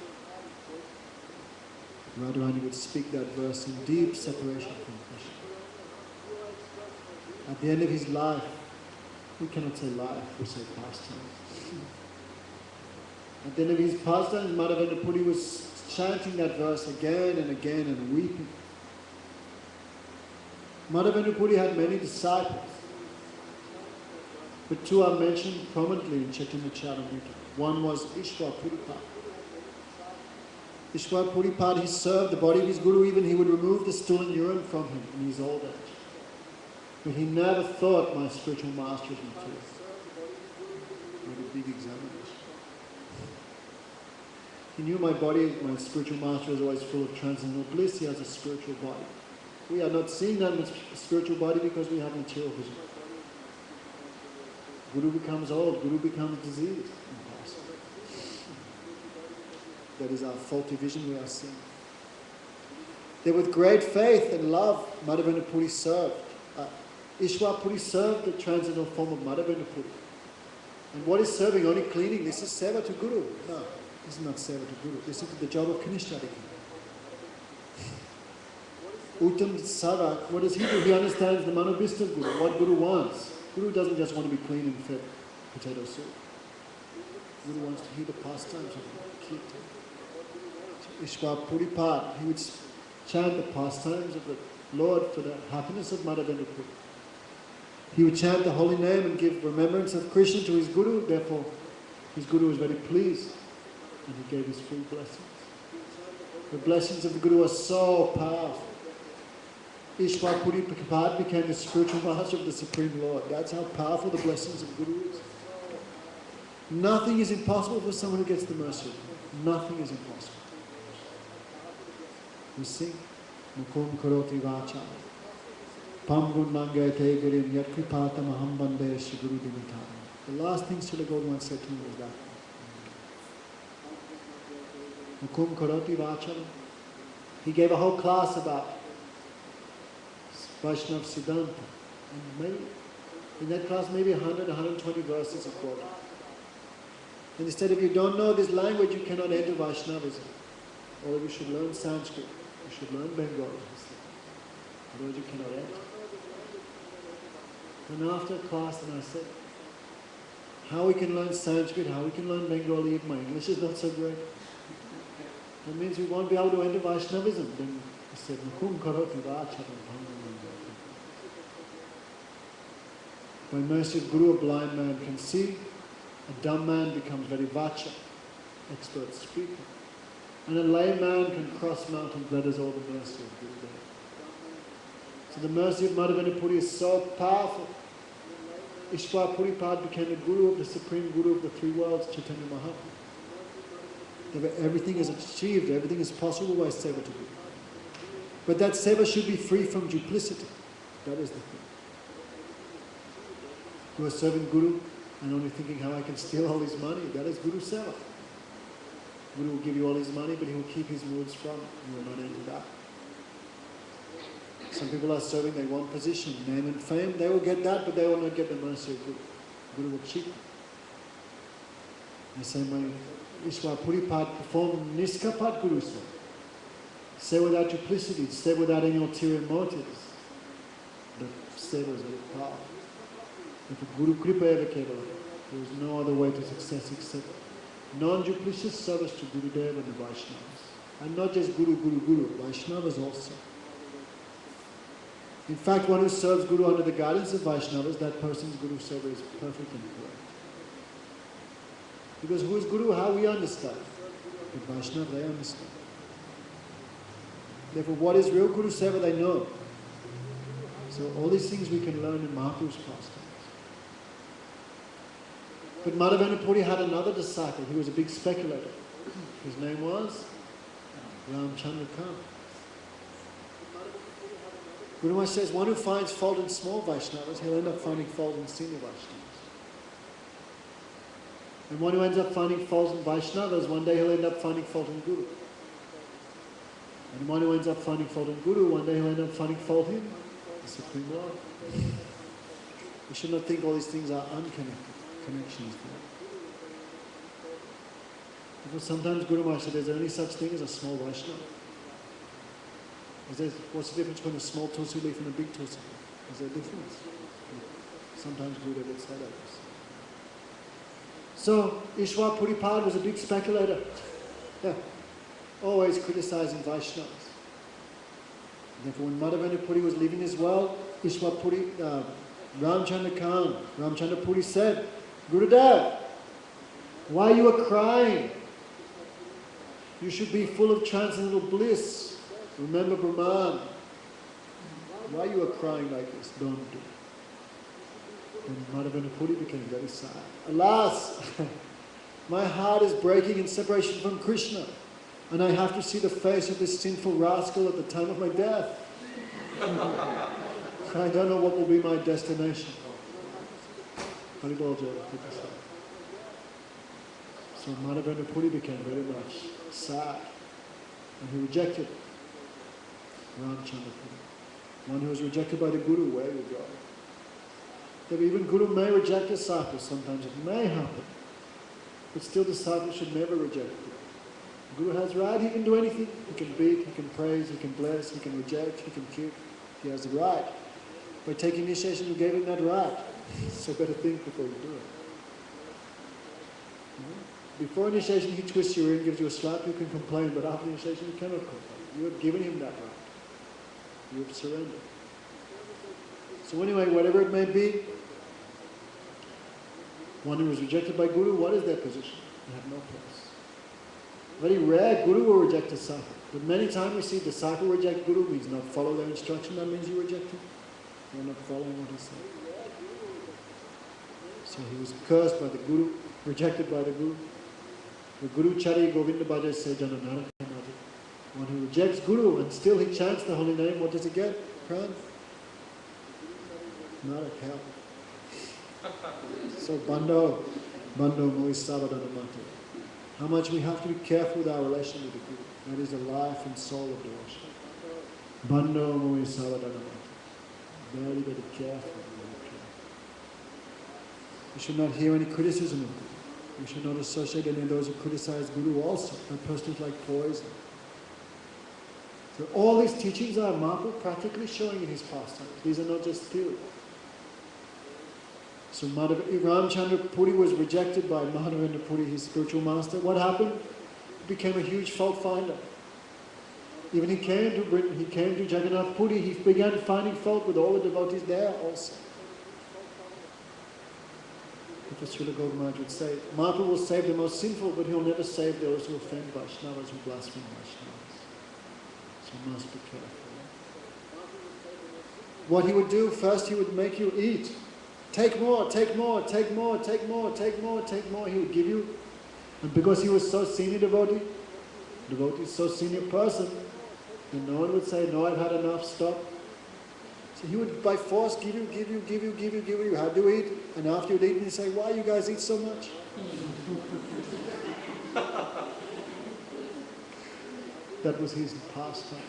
Radharani would speak that verse in deep separation from Krishna. At the end of his life, we cannot say life, we say pastime. At the end of his pastime, Madhavendra Puri was chanting that verse again and again and weeping. Madhavendra Puri had many disciples, but 2 are mentioned prominently in Chaitanya Charitamrita. One was Ishwar Puripad. Ishwar Puripad, he served the body of his Guru, even he would remove the stool and urine from him in his old age. But he never thought my spiritual master was material. What a big examination. He knew my body, my spiritual master was always full of transcendental bliss. He has a spiritual body. We are not seeing that spiritual body because we have material vision. Guru becomes old, Guru becomes diseased. That is our faulty vision we are seeing. Then with great faith and love, Madhavendra Puri served. Ishwar Puri served the transcendental form of Madhavendra Puri. And what is serving? Only cleaning. This is seva to Guru. No, this is not seva to Guru. This is the job of Kanishthadika. Uttam Sarak, what does he do? He understands the Manobhista Guru, what Guru wants. Guru doesn't just want to be clean and fed potato soup. Guru wants to hear the pastimes of the Kirtan. Ishwar Puripad, he would chant the pastimes of the Lord for the happiness of Madhavendra Puri. He would chant the holy name and give remembrance of Krishna to his Guru. Therefore, his Guru was very pleased and he gave his full blessings. The blessings of the Guru are so powerful. Ishwar Puripad became the spiritual master of the Supreme Lord. That's how powerful the blessings of the Guru is. Nothing is impossible for someone who gets the mercy of God. Nothing is impossible. We sing, Mukum Karoti Vacha. Pam gun mangate girim yat kripatam aham bande Shri Guru Dimitam. The last thing Srila Gopal said to me was that. Mukum karoti vachanam. He gave a whole class about Vaishnav Siddhanta. And maybe, in that class, maybe 100, 120 verses are quoted. And he said, if you don't know this language, you cannot enter Vaishnavism. Or you should learn Sanskrit. You should learn Bengali. Otherwise you cannot enter. And after class, and I said, how we can learn Sanskrit, how we can learn Bengali if my English is not so great. That means we won't be able to enter Vaishnavism. Then he said, Mukum karoti vachanam. By mercy of Guru, a blind man can see, a dumb man becomes very vacha, expert speaker. And a layman can cross mountains, that is all the mercy of Guru. So the mercy of Madhavendra Puri is so powerful. Ishwar Puripad became the Guru of the Supreme Guru of the three worlds, Chaitanya Mahaprabhu. Everything is achieved, everything is possible by seva to do. But that seva should be free from duplicity. That is the thing. You are serving Guru and only thinking how I can steal all his money. That is Guru seva. Guru will give you all his money, but he will keep his moods from you. You will not enter that. Some people are serving, they want position, name and fame. They will get that, but they will not get the mercy of Guru. Guru will cheat them. The same way Ishwar Puripad performed Niskapat Guru seva. Say without duplicity, say without any ulterior motives. But seva is very powerful. If Guru Kripa eva kevala, there is no other way to success except non-duplicitous service to Gurudeva and the Vaishnavas. And not just Guru, Vaishnavas also. In fact, one who serves Guru under the guidance of Vaishnavas, that person's Guru seva is perfect and correct. Because who is Guru? How we understand. But Vaishnava, they understand. Therefore, what is real Guru seva, they know. So all these things we can learn in Mahaprabhu's pastimes. But Madhavendra Puri had another disciple. He was a big speculator. His name was Ramchandra Khan. Guru Maharaj says, one who finds fault in small Vaishnavas, he'll end up finding fault in senior Vaishnavas. And one who ends up finding fault in Vaishnavas, one day he'll end up finding fault in Guru. And one who ends up finding fault in Guru, one day he'll end up finding fault in the Supreme Lord. We should not think all these things are unconnected connections. Because sometimes Guru Maharaj said there's only such thing as a small Vaishnava. What's the difference between a small tulsi leaf and a big tulsi leaf? Is there a difference? Sometimes Guru would say that. So, Ishwar Puripad was a big speculator. Always criticizing Vaishnavas. Therefore, when Madhavendra Puri was leaving his well, Ishwar Puri, Ramchandra Puri said, Gurudev, why you are crying? You should be full of transcendental bliss. Remember Brahman. Why you are crying like this? Don't do it. And Madhavendra Puri became very sad. Alas, my heart is breaking in separation from Krishna, and I have to see the face of this sinful rascal at the time of my death. I don't know what will be my destination. So Madhavendra Puri became very much sad, and he rejected Ramchandra Puri. One who is rejected by the Guru, where you go? That even Guru may reject disciples, sometimes it may happen, but still disciples should never reject Guru. Guru has right, he can do anything. He can beat, he can praise, he can bless, he can reject, he can keep. He has the right. By taking initiation, you gave him that right. So better think before you do it. Before initiation, he twists your ear and gives you a slap, you can complain, but after initiation, you cannot complain. You have given him that right. You have surrendered. So anyway, whatever it may be, one who is rejected by Guru, what is their position? They have no place. Very rare, Guru will reject disciple. But many times we see disciple reject Guru, means not follow their instruction, that means you reject him. You are not following what he said. So he was cursed by the Guru, rejected by the Guru. The Guru Chari Govinda Bhaja Se Jana Naraka Naja. One who rejects Guru and still he chants the holy name, what does he get? Pran. not a hell. So Bando Moi Savadana Mata. How much we have to be careful with our relation with the Guru. That is the life and soul of devotion. Bando Moi Savadana Mata. Very, very careful. We should not hear any criticism of Guru. We should not associate any of those who criticize Guru also. That person is like poison. So all these teachings are Mahaprabhu practically showing in his pastimes. These are not just theory. So Ramchandra Puri was rejected by Madhavendra Puri, his spiritual master. What happened? He became a huge fault finder. Even he came to Britain, he came to Jagannath Puri, he began finding fault with all the devotees there also. Because Srila Govinda Maharaj would say, Mahaprabhu will save the most sinful, but he'll never save those who offend Vaishnavas, who blaspheme Vaishnavas. So you must be careful. What he would do, first he would make you eat. Take more, take more, take more, take more, take more, take more. He would give you. And because he was so senior devotee so senior person, and no one would say, no, I've had enough, stop. So he would by force give you. How do you eat? And after you'd eaten, he'd say, why you guys eat so much? That was his pastime.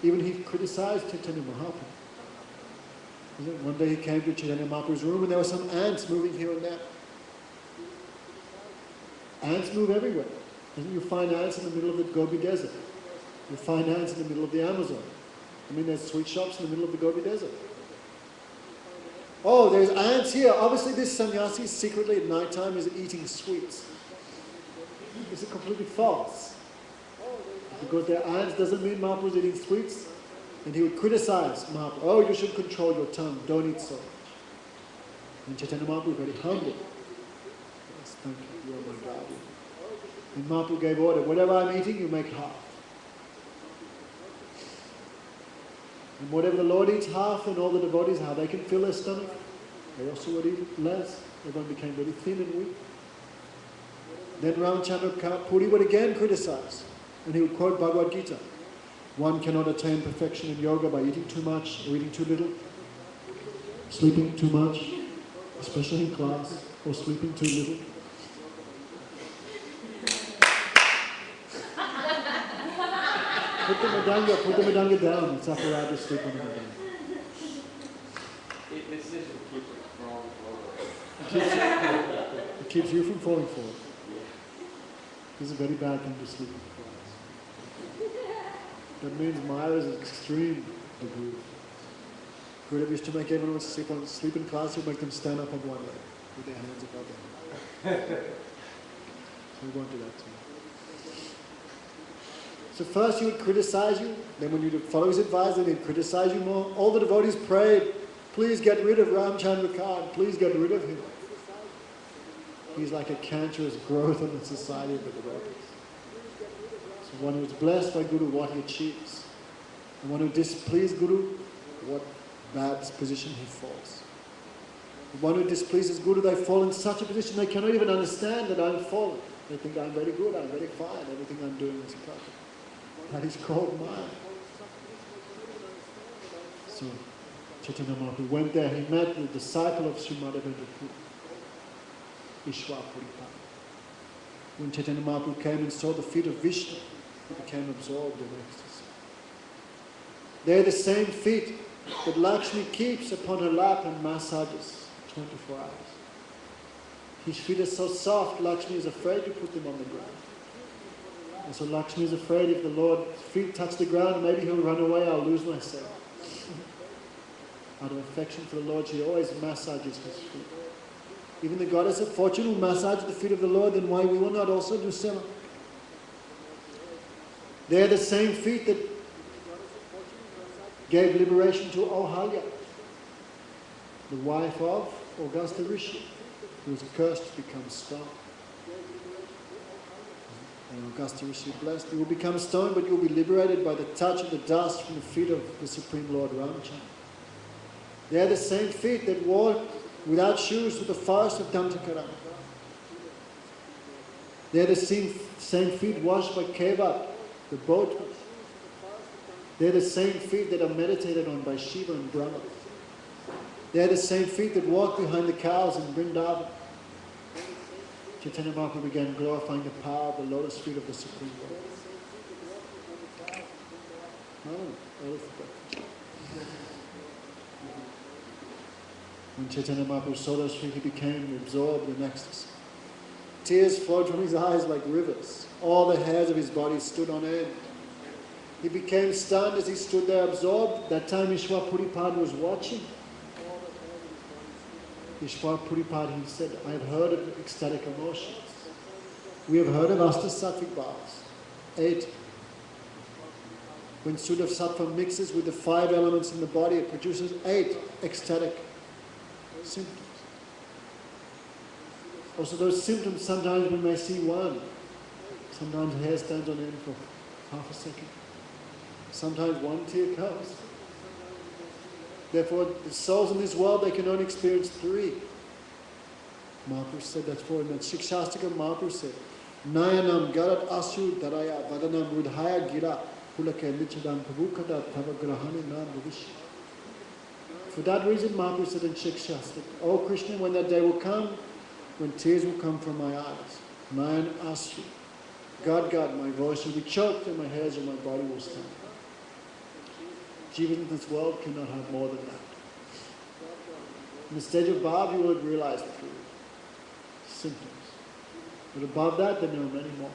Even he criticized Chaitanya Mahaprabhu. One day he came to Chaitanya Mahaprabhu's room and there were some ants moving here and there. Ants move everywhere. You find ants in the middle of the Gobi Desert. You find ants in the middle of the Amazon. I mean, there's sweet shops in the middle of the Gobi Desert. Oh, there's ants here. Obviously this sannyasi secretly at night time is eating sweets. This is completely false. Because there are ants doesn't mean Mahaprabhu is eating sweets. And he would criticize Mahaprabhu. Oh, you should control your tongue. Don't eat so much. And Chaitanya Mahaprabhu very humble. Yes, thank you. You are my guardian. And Mahaprabhu gave order. Whatever I'm eating, you make half. And whatever the Lord eats half, and all the devotees, how they can fill their stomach, they also would eat less. Everyone became very thin and weak. Then Ramchandra Puri would again criticize. And he would quote Bhagavad Gita. One cannot attain perfection in yoga by eating too much or eating too little, sleeping too much, especially in class, or sleeping too little. Put the madanga down. It's apparatus to sleep on the madanga. It's just to keep it from It keeps you from falling forward. This is a very bad thing to sleep in class. That means Maya is an extreme degree. Gurudev used to make everyone sleep in class, he'd make them stand up on one leg with their hands above their head. So we won't do that too. So first he would criticize you, then when you follow his advice, then he'd criticize you more. All the devotees prayed, please get rid of Ramchandra Khan, please get rid of him. He's like a cancerous growth on the society of the devotees. So one who is blessed by Guru, what he achieves. And one who displeases Guru, what bad position he falls. The one who displeases Guru, they fall in such a position they cannot even understand that I'm fallen. They think I'm very good, I'm very fine, everything I'm doing is perfect. That is called Maya. So Chaitanya Mahaprabhu went there, he met the disciple of Sri Madhavendra Puri, Ishwapuri Pali. When Chaitanya Mahaprabhu came and saw the feet of Vishnu, he became absorbed in ecstasy. They're the same feet that Lakshmi keeps upon her lap and massages 24 hours. His feet are so soft, Lakshmi is afraid to put them on the ground. And so Lakshmi is afraid if the Lord's feet touch the ground, maybe he'll run away, I'll lose myself. Out of affection for the Lord, she always massages his feet. Even the goddess of fortune will massage the feet of the Lord, then why we will not also do seva? They're the same feet that gave liberation to Ohalya, the wife of Augusta Rishi, who was cursed to become stone. And Augusta Rishi blessed, you will become stone, but you will be liberated by the touch of the dust from the feet of the Supreme Lord Ramchandra. They're the same feet that walked without shoes through the forest of Damtakaram. They're the same feet washed by Kevat, the boatman. They're the same feet that are meditated on by Shiva and Brahma. They're the same feet that walk behind the cows in Vrindavan. Chaitanya Mahaprabhu began glorifying the power of the lotus feet of the Supreme Lord. When Chaitanya Mahaprabhu saw those feet, he became absorbed in ecstasy. Tears flowed from his eyes like rivers. All the hairs of his body stood on end. He became stunned as he stood there absorbed. That time Ishwar Puripad was watching. Ishwar Puripad, he said, I have heard of ecstatic emotions. We have heard of Ashtasattvic bhavas, 8. When Sudha Sattva mixes with the 5 elements in the body, it produces 8 ecstatic symptoms. Also those symptoms, sometimes we may see one. Sometimes hair stands on end for half a second. Sometimes one tear comes. Therefore, the souls in this world, they can only experience 3. Mahaprabhu said, that's for in that Shikshastika Mahaprabhu said, Nayanam garat asu daraya vadanam rudhaya gira pulake lichadam prabhukada tavagrahani nam bhavish. For that reason, Mahaprabhu said in Shikshastika, Oh Krishna, when that day will come, when tears will come from my eyes, Nayan asu, God, my voice will be choked and my hairs and my body will stand. Jivas in this world cannot have more than that. In the stage of bhav, you will realize the symptoms. But above that, there are many more.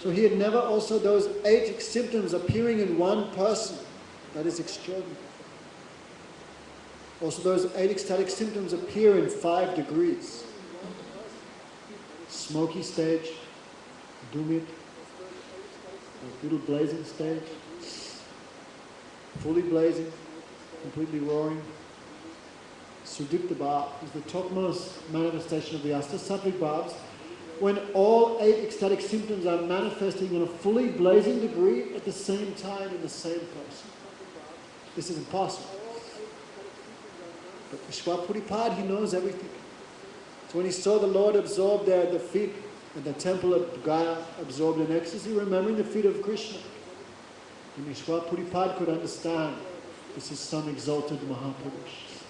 So he had never also those 8 symptoms appearing in one person. That is extraordinary. Also those 8 ecstatic symptoms appear in 5 degrees. Smoky stage, Dumit, a little blazing stage, fully blazing, completely roaring. Sudipta Bhav is the topmost manifestation of the Ashtasattvic Bhavas, when all 8 ecstatic symptoms are manifesting in a fully blazing degree at the same time in the same person. This is impossible. But Ishwar Puripad, he knows everything. So when he saw the Lord absorbed there at the feet, at the temple of Gaya, absorbed in ecstasy, remembering the feet of Krishna, and Ishwar Puripad could understand this is some exalted Mahapurush.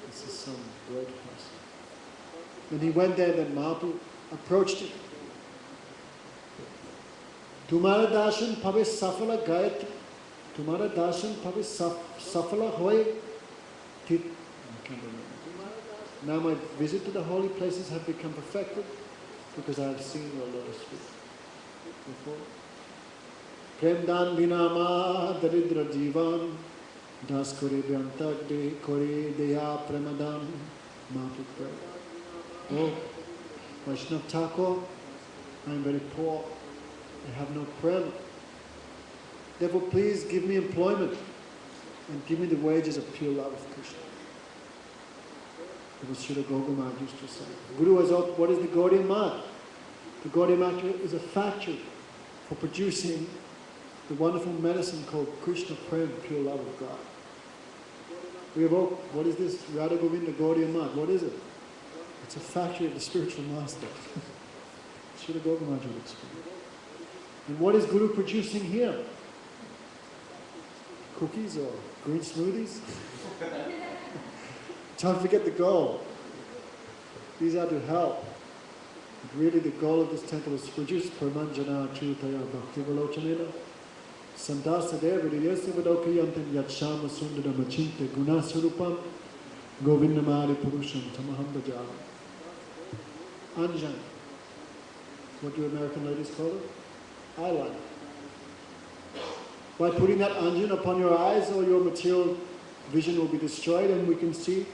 This is some great person. When he went there, then Mahaprabhu approached him. Tumhara darshan pave safala gayat. Tumhara darshan pave safala hoye. Now my visit to the holy places have become perfected because I have seen your lotus feet before. Prem dan vinama daridra jivan das kore byantak de kore deya premadan Mahaprabhu. Oh, Vaishnav Thakur, I am very poor. I have no prem. Therefore, please give me employment and give me the wages of pure love of Krishna. It was Srila Gaugamad used to say. Guru has asked, what is the Gaudiya Math? The Gaudiya Math is a factory for producing the wonderful medicine called Krishna Prem, pure love of God. We have all, what is this? Radha Govinda Gaudiya Math. What is it? It's a factory of the spiritual master. Srila Gaugamad would explain. And what is Guru producing here? Cookies or green smoothies? Don't forget the goal. These are to help. But really the goal of this temple is to produce Pramanjana Chutaya Bhakti Valochanena Sandasa Deva Yasya Vadokayantam Yatshama Sundara Machinte Gunasarupam Govindamari Purusham Tamaham Bhajam. Anjan. What do American ladies call it? Eyeliner. By putting that anjan upon your eyes, all your material vision will be destroyed and we can see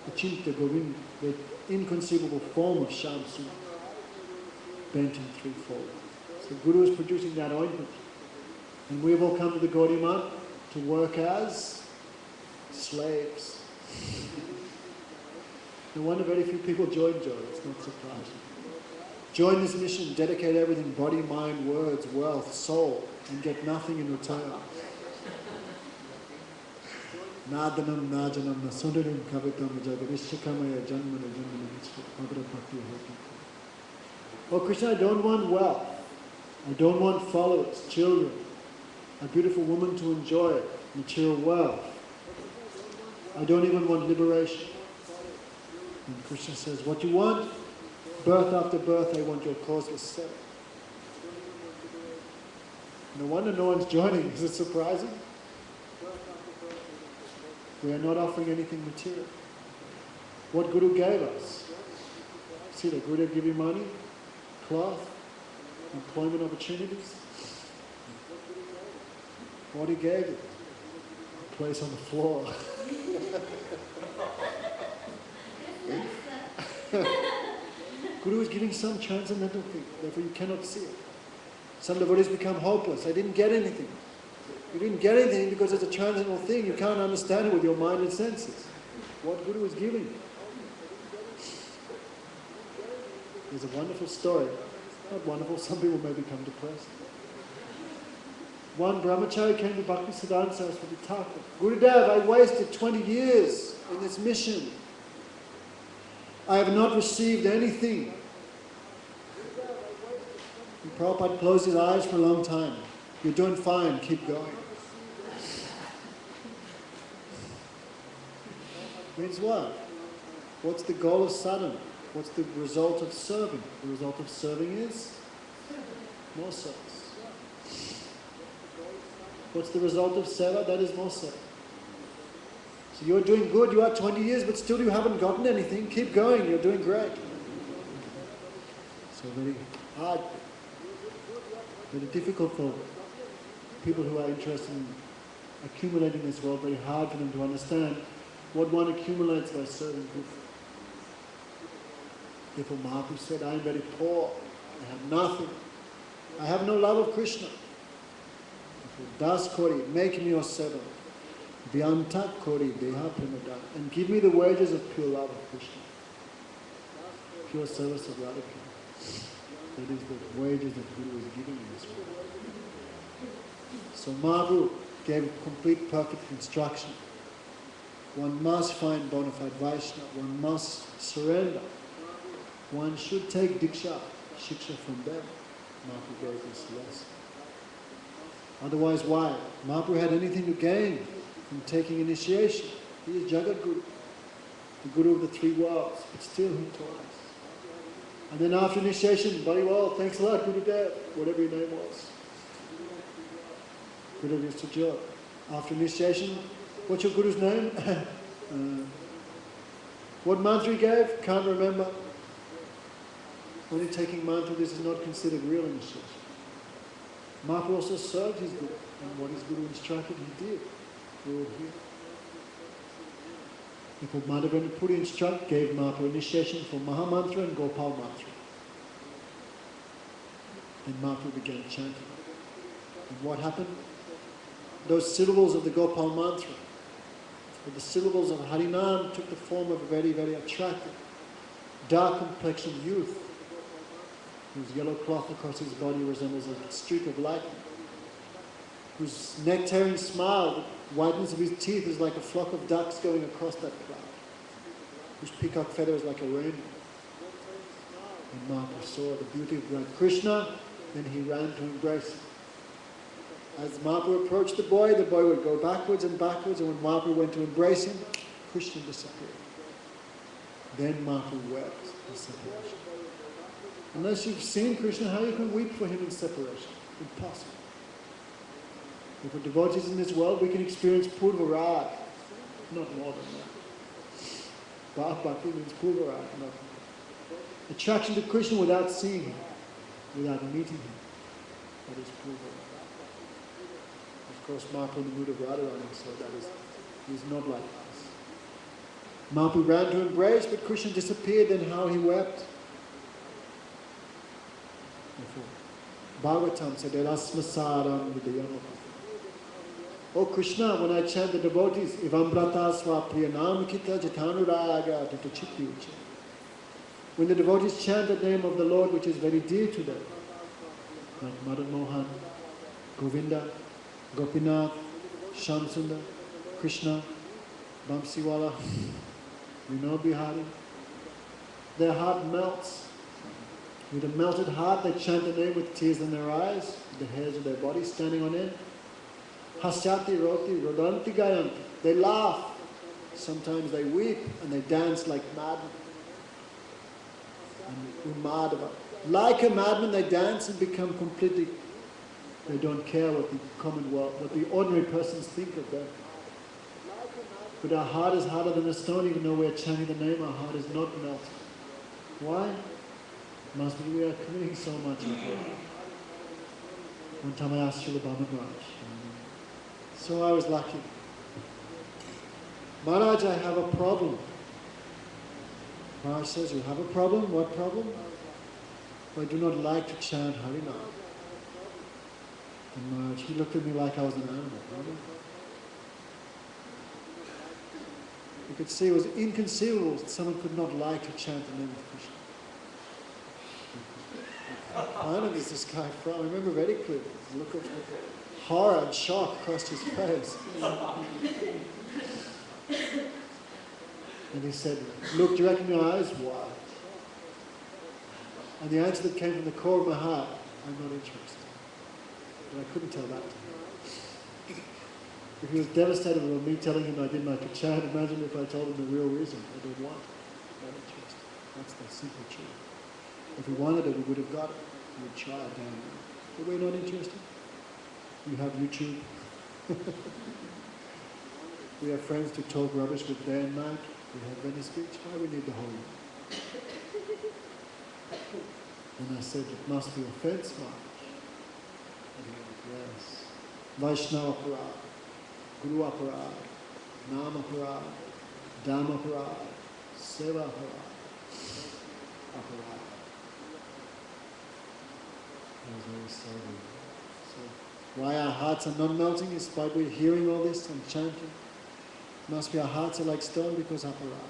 Achinta Govind, the inconceivable form of Shamsu, bent in 3-fold. So Guru is producing that ointment. And we have all come to the Gaudiya Math to work as slaves. No wonder very few people join Joy, it's not surprising. Join this mission, dedicate everything, body, mind, words, wealth, soul, and get nothing in return. Nadanam najanam nasundarim kavitam jagadishakamaya janmana janmana bhakti bhakti. Oh Krishna, I don't want wealth. I don't want followers, children, a beautiful woman to enjoy, material wealth. I don't even want liberation. And Krishna says, what you want? Birth after birth, I want your causeless self. No wonder no one's joining. Is it surprising? We are not offering anything material. What Guru gave us? See, the Guru give you money, cloth, employment opportunities. What he gave you? A place on the floor. Guru is giving some transcendental thing, therefore you cannot see it. Some devotees become hopeless. I didn't get anything. You didn't get anything because it's a transcendental thing. You can't understand it with your mind and senses. What Guru is giving. There's a wonderful story. Not wonderful, some people may become depressed. One brahmachari came to Bhaktisiddhanta Saraswati Thakur. Gurudev, I wasted 20 years in this mission. I have not received anything. And Prabhupada closed his eyes for a long time. You're doing fine, keep going. Means what? What's the goal of sadhana? What's the result of serving? The result of serving is more service. What's the result of seva? That is more seva. So you're doing good, you are 20 years, but still you haven't gotten anything. Keep going, you're doing great. So very hard, very difficult for people who are interested in accumulating this world, very hard for them to understand what one accumulates by serving people. Therefore Mahaprabhu said, I am very poor, I have nothing. I have no love of Krishna. Das Kori, make me your servant. Vyanta Kori, Deha Premadan. And give me the wages of pure love of Krishna. Pure service of Radha Krishna. That is the wages that Guru is giving in this world. So Mahaprabhu gave complete perfect instruction. One must find bona fide Vaishnava. One must surrender. One should take Diksha, Shiksha from them. Mahaprabhu gave this lesson. Otherwise, why? Mahaprabhu had anything to gain from taking initiation. He is Jagat Guru, the Guru of the three worlds, but still he taught us. And then after initiation, very well, thanks a lot, Gurudev, whatever your name was. Gurudev used to joke. After initiation, what's your Guru's name? What mantra he gave? Can't remember. Only taking mantra, this is not considered real initiation. Mahaprabhu also served his Guru, and what his Guru instructed, he did. We all hear. Therefore, Madhavendra Puri gave Mahaprabhu initiation for Mahamantra and Gopal Mantra. And Mahaprabhu began chanting. And what happened? Those syllables of the Gopal Mantra, the syllables of Harinam, took the form of a very, very attractive, dark complexioned youth, whose yellow cloth across his body resembles a streak of lightning, whose nectarian smile, the whiteness of his teeth is like a flock of ducks going across that cloud, whose peacock feather is like a rainbow. And Mahaprabhu saw the beauty of Lord Krishna, then he ran to embrace him. As Mahaprabhu approached the boy would go backwards and backwards, and when Mahaprabhu went to embrace him, Krishna disappeared. Then Mahaprabhu wept in separation. Unless you've seen Krishna, how you can weep for him in separation? Impossible. And for devotees in this world, we can experience Purvarag, not more than that. Bhakti Bhakti means Purvarag, not more. Attraction to Krishna without seeing him, without meeting him. That is Purvarag. Of course, Mahaprabhu in the mood of Radharani, so that is, he is not like us. Mahaprabhu ran to embrace, but Krishna disappeared, then how he wept. Bhagavatam said, Erasmasaram Vidayama. Oh Krishna, when I chant the devotees, Ivambrata Swa Priyanam Kita Jitanuraga Titachitti Uche. When the devotees chant the name of the Lord, which is very dear to them, like Madan Mohan, Govinda, Gopinath, Shamsundar, Krishna, Bamsiwala, Bihari, their heart melts. With a melted heart, they chant the name with tears in their eyes, the hairs of their body standing on end. Hasyati Roti Rodanti Gayanti. They laugh. Sometimes they weep and they dance like madmen. And Umadava. Like a madman, they dance and become completely, they don't care what the commonwealth, what the ordinary persons think of them. But our heart is harder than a stone, even though we're chanting the name, our heart is not melting. Why? Must be we are committing so much of it. One time I asked Srila Bhama Maharaj, so I was lucky. Maharaj, I have a problem. Maharaj says, you have a problem? What problem? I do not like to chant Harinam. And Maharaj, he looked at me like I was an animal. You could see it was inconceivable that someone could not like to chant the name of Krishna. Where is this guy from? I remember very clearly. The look of horror and shock crossed his face. And he said, look directly in your eyes, why? And the answer that came from the core of my heart, I'm not interested. But I couldn't tell that to him. If he was devastated with me telling him I didn't like to chant, imagine if I told him the real reason. I don't want it. Not interested. That's the simple truth. If we wanted it, we would have got it. We would try it down there. But we're not interested. You have YouTube. We have friends to talk rubbish with day and night. We have Venice Beach. Why we need the Holy One? And I said, it must be offense, Maharaj. And he went, yes. Vaishnava Aparad, Guru Aparad, Nama Aparad, Dhamma Aparad, Seva Aparad, Aparad. I was very sorry. So, why our hearts are not melting is by we're hearing all this and chanting. Must be our hearts are like stone because Aparad.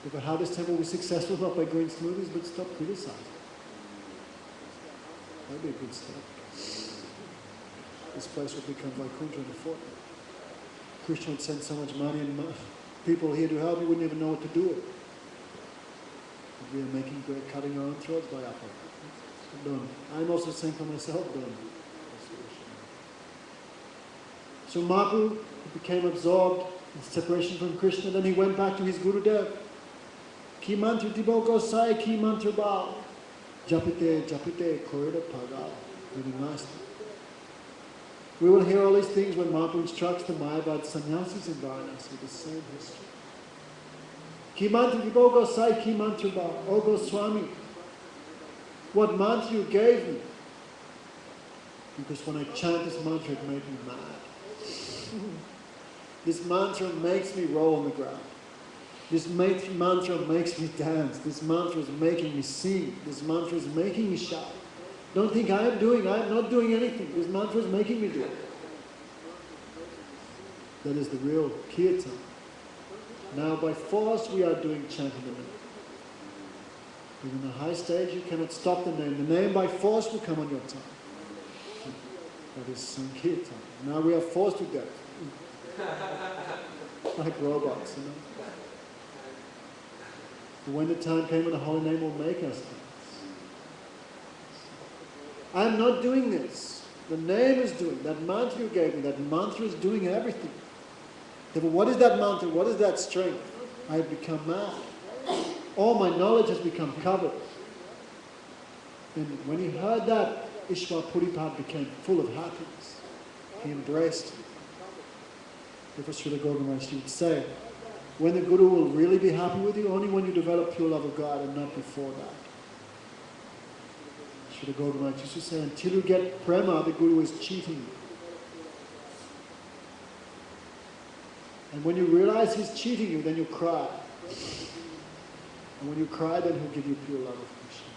If a Harvest Temple was successful, not by growing smoothies, but stop criticizing. That would be a good step. This place would become Vaikuntha in a fortnight. Krishna would send so much money and people here to help, you wouldn't even know what to do with it. But we are cutting our own throats by Aparad. Don't. I'm also saying for myself, don't. So Mahaprabhu became absorbed in separation from Krishna, then he went back to his Gurudev. Ki mantra dibo gosai, ki mantra bal. Japite, japite, korida pagal. Very nice. We will hear all these things when Mahaprabhu instructs the Mayavad sannyasis in Varanasi with the same history. Ki mantra dibo gosai, ki mantra bal. O Goswami, what mantra you gave me? Because when I chant this mantra, it made me mad. This mantra makes me roll on the ground. This mantra makes me dance. This mantra is making me sing. This mantra is making me shout. Don't think I am not doing anything. This mantra is making me do it. That is the real kirtan. Now by force we are doing chanting the name. But in the high stage you cannot stop the name. The name by force will come on your tongue. That is Sankirtan. Now we are forced to death. Like robots, you know. But when the time came when the holy name will make us dance. I am not doing this. The name is doing. That mantra you gave me, that mantra is doing everything. But what is that mantra? What is that strength? I have become mad. All my knowledge has become covered. And when he heard that, Ishwar Puripad became full of happiness. He embraced it. Therefore Srila Gaura Maharaj would say, when the Guru will really be happy with you, only when you develop pure love of God and not before that. Srila Gaura Maharaj used to say, until you get prema, the Guru is cheating you. And when you realize he's cheating you, then you cry. And when you cry, then he'll give you pure love of Krishna.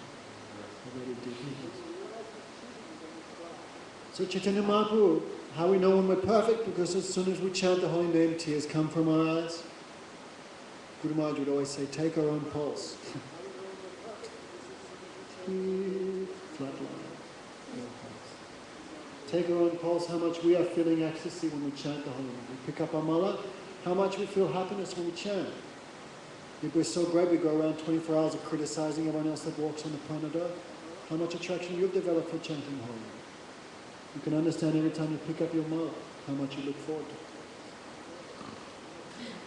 So Chaitanya Mahaprabhu, how we know when we're perfect? Because as soon as we chant the holy name, tears come from our eyes. Guru Maharaj would always say, take our own pulse. Flat line. No pulse. Take our own pulse, how much we are feeling ecstasy when we chant the holy name. We pick up our mala, how much we feel happiness when we chant. If we're so great, we go around 24 hours of criticizing everyone else that walks on the planet Earth. How much attraction you've developed for chanting holy name. You can understand every time you pick up your mala, how much you look forward to it.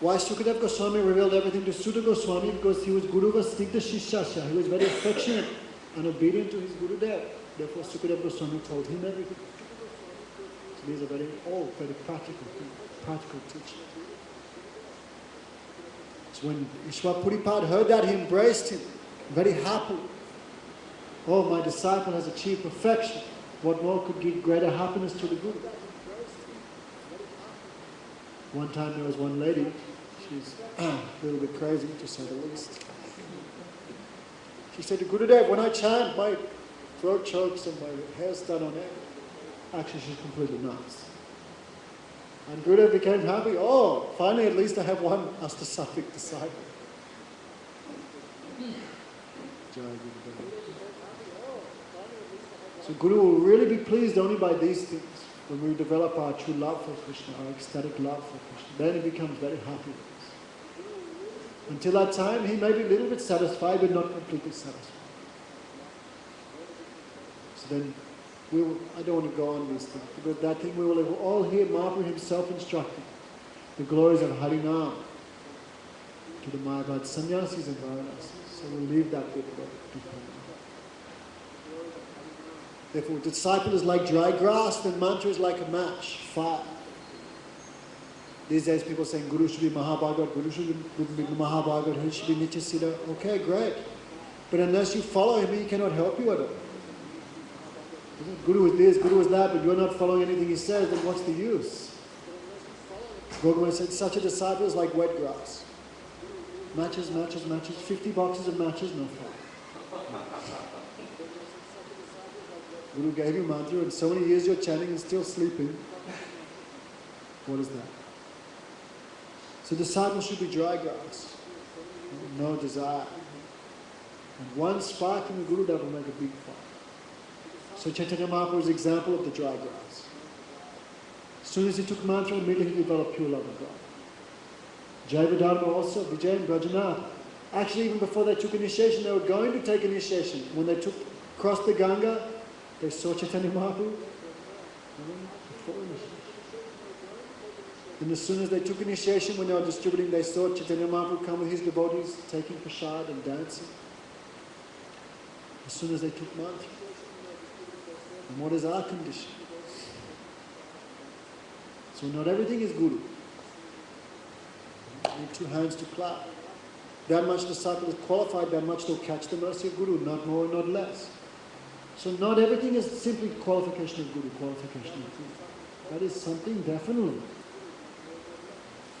Why Sukadeva Goswami revealed everything to Sutta Goswami? Because he was Guruva Snigdha Shishasya. He was very affectionate and obedient to his Gurudev. Therefore Sukadeva Goswami told him everything. So these are very old, very practical things, practical teaching. So when Ishwar Puripad heard that, he embraced him very happily. Oh, my disciple has achieved perfection. What more could give greater happiness to the Guru? One time there was one lady, she's a little bit crazy to say the least. She said to Gurudev, when I chant, my throat chokes and my hair's done on end. Actually, she's completely nuts. And Gurudev became happy. Oh, finally at least I have one Astasattvic disciple. Jai Gurudev. So Guru will really be pleased only by these things. When we develop our true love for Krishna, our ecstatic love for Krishna, then he becomes very happy with us. Until that time, he may be a little bit satisfied, but not completely satisfied. So then, I don't want to go on these things, because that thing we will all hear Mahaprabhu himself instructing the glories of Harinam to the Mayavad sannyasis and Varanasis. So we'll leave that bit there. Therefore, disciple is like dry grass, then mantra is like a match, fire. These days people saying Guru should be Mahabhagat, Guru should be Mahabhagat, he should be Nityasiddha. Okay, great. But unless you follow him, he cannot help you at all. Guru is this, Guru is that, but you're not following anything he says, then what's the use? Gogama said, such a disciple is like wet grass. Matches, 50 boxes of matches, no fire. Guru gave you mantra and so many years you're chanting and still sleeping. What is that? So disciples should be dry grass. No desire. And one spark in the Guru that will make a big fire. So Chaitanya Mahaprabhu's example of the dry grass. As soon as he took mantra, immediately he developed pure love of God. Jayavadharma also, Vijay and Brajanath. Actually, even before they took initiation, they were going to take initiation. When they crossed the Ganga, they saw Chaitanya Mahaprabhu before initiation. And as soon as they took initiation, when they were distributing, they saw Chaitanya Mahaprabhu come with his devotees, taking prasad and dancing. As soon as they took mantra. And what is our condition? So not everything is Guru. You need two hands to clap. That much disciple is qualified, that much they'll catch the mercy of Guru, not more, not less. So not everything is simply qualification of Guru, qualification of Guru. That is something definitely.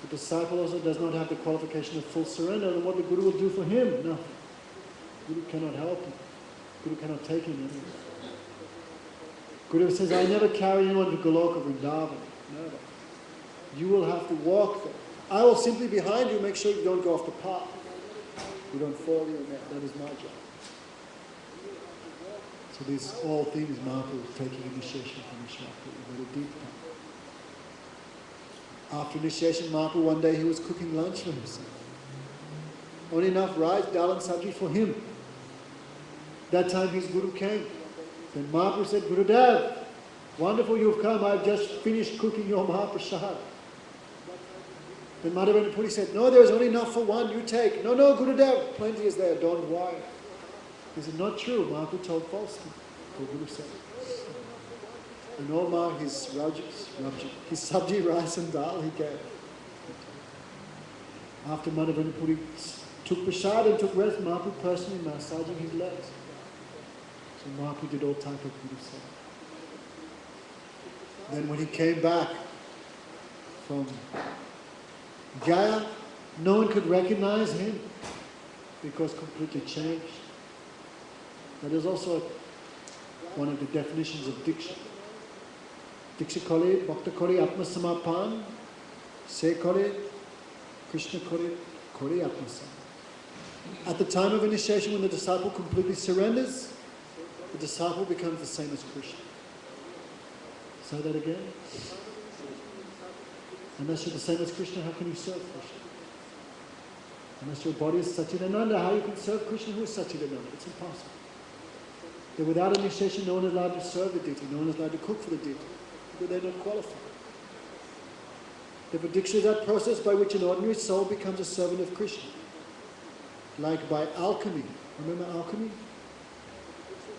The disciple also does not have the qualification of full surrender, and what the Guru will do for him, nothing. Guru cannot help him. Guru cannot take him anywhere. Guru says, I never carry anyone to Goloka Vrindavan. Never. You will have to walk there. I will simply behind you make sure you don't go off the path. You don't fall in there. That is my job. So these all things Mahaprabhu was taking initiation from Ishwar, very deep. After initiation, Mahaprabhu one day he was cooking lunch for himself. Only enough rice, dal and sabji for him. That time his Guru came. Then Mahaprabhu said, Gurudev, wonderful you've come, I've just finished cooking your Mahaprasad. Then Madhavendra Puri said, no, there's only enough for one, you take. No, Gurudev, plenty is there, don't worry. He said, not true, Mahaprabhu told falsely. The Guru said. And all his sabji, rice and dal he gave. After Madhavendra Puri took prasad and took rest, Mahaprabhu personally massaging his legs. So Mahaprabhu did all type of Guru seva. Then when he came back from Gaya, no one could recognize him because completely changed. That is also one of the definitions of Diksha. Diksha kore, Bhakta kore, Atma Samapan, Se kore, Krishna kore, kore Atma Sam. At the time of initiation, when the disciple completely surrenders, the disciple becomes the same as Krishna. Say that again. Unless you're the same as Krishna, how can you serve Krishna? Unless your body is Satchidananda, how you can serve Krishna who is Satchidananda? It's impossible. That without initiation, no one is allowed to serve the deity, no one is allowed to cook for the deity, because they're not qualified. Therefore, Diksha is that process by which an ordinary soul becomes a servant of Krishna. Like by alchemy. Remember alchemy?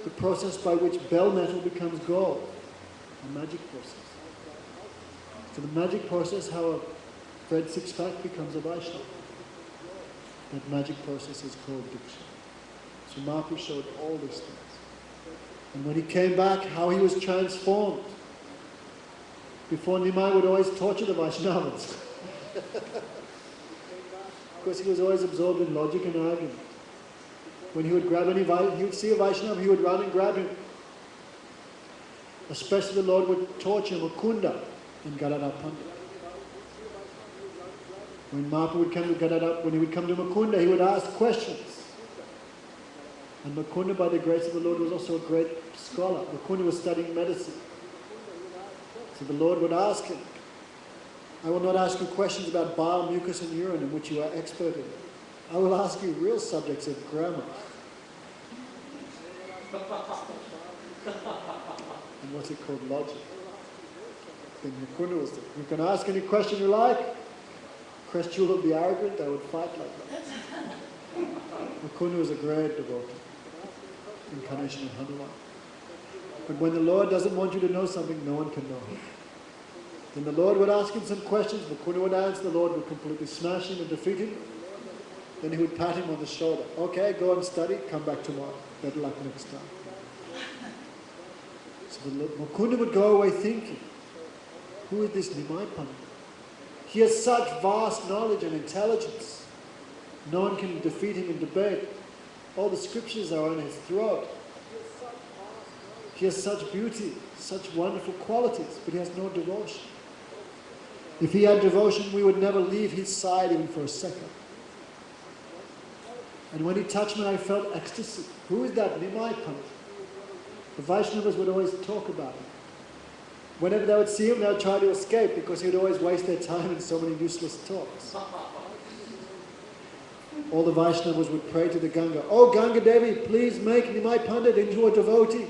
The process by which bell metal becomes gold. A magic process. So the magic process, how a Fred Sixpack becomes a Vaishnava. That magic process is called Diksha. So Mahaprabhu showed all these things. And when he came back, how he was transformed. Before, Nimai would always torture the Vaishnavas. Because he was always absorbed in logic and argument. When he would grab he would see a Vaishnava, he would run and grab him. Especially the Lord would torture Mukunda in Gadadhar Pandit. When Mahaprabhu would come to Gadadhar, when he would come to Mukunda, he would ask questions. And Mukunda, by the grace of the Lord, was also a great scholar. Mukunda was studying medicine. So the Lord would ask him, I will not ask you questions about bile, mucus and urine in which you are expert in. I will ask you real subjects of grammar. And what's it called? Logic. Then Mukunda was there. You can ask any question you like. Crestjewel of the arrogant, I would fight like that. Mukunda was a great devotee. Incarnation of Hanuman. But when the Lord doesn't want you to know something, no one can know him. Then the Lord would ask him some questions, Mukunda would answer, the Lord would completely smash him and defeat him. Then he would pat him on the shoulder. Okay, go and study, come back tomorrow. Better luck next time. So Mukunda would go away thinking, who is this Nimai Pandit? He has such vast knowledge and intelligence. No one can defeat him in debate. All the scriptures are on his throat. He has such beauty, such wonderful qualities, but he has no devotion. If he had devotion, we would never leave his side even for a second. And when he touched me, I felt ecstasy. Who is that Nimai Pandit? The Vaishnavas would always talk about him. Whenever they would see him, they would try to escape because he would always waste their time in so many useless talks. All the Vaishnavas would pray to the Ganga, "Oh Ganga Devi, please make Nimai Pandit into a devotee."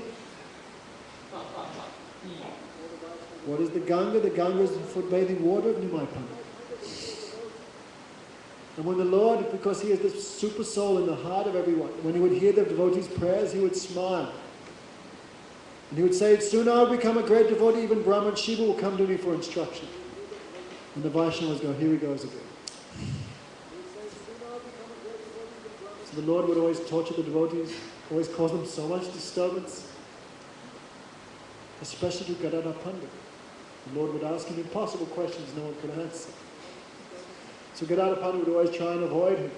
What is the Ganga? The Ganga is the foot-bathing water of Nimai Pandit. And when the Lord, because he is the super soul in the heart of everyone, when he would hear the devotees' prayers, he would smile. And he would say, soon I'll become a great devotee, even Brahman Shiva will come to me for instruction. And the Vaishnavas go, here he goes again. So the Lord would always torture the devotees, always cause them so much disturbance, especially to Gadadhar Pandit. The Lord would ask him impossible questions no one could answer. So Gadadhar Pandit would always try and avoid him.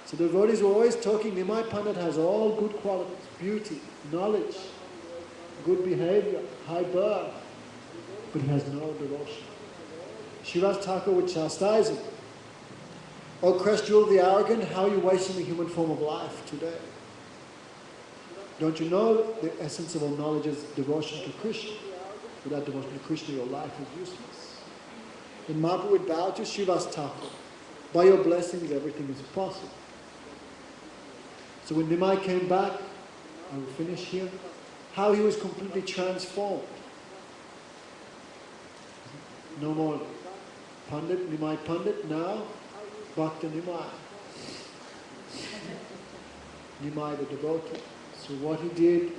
So the devotees were always talking, Nimai Pandit has all good qualities, beauty, knowledge, good behavior, high birth, but he has no devotion. Srivas Thakur would chastise him. O Crestjewel of the arrogant, how are you wasting the human form of life today? Don't you know the essence of all knowledge is devotion to Krishna? Without devotion to Krishna, your life is useless. And Mahaprabhu would bow to Srivas Thakur. By your blessings, everything is possible. So when Nimai came back, I will finish here, how he was completely transformed. No more Pandit, Nimai Pandit, now Bhakta Nimai. Nimai the devotee. So what he did,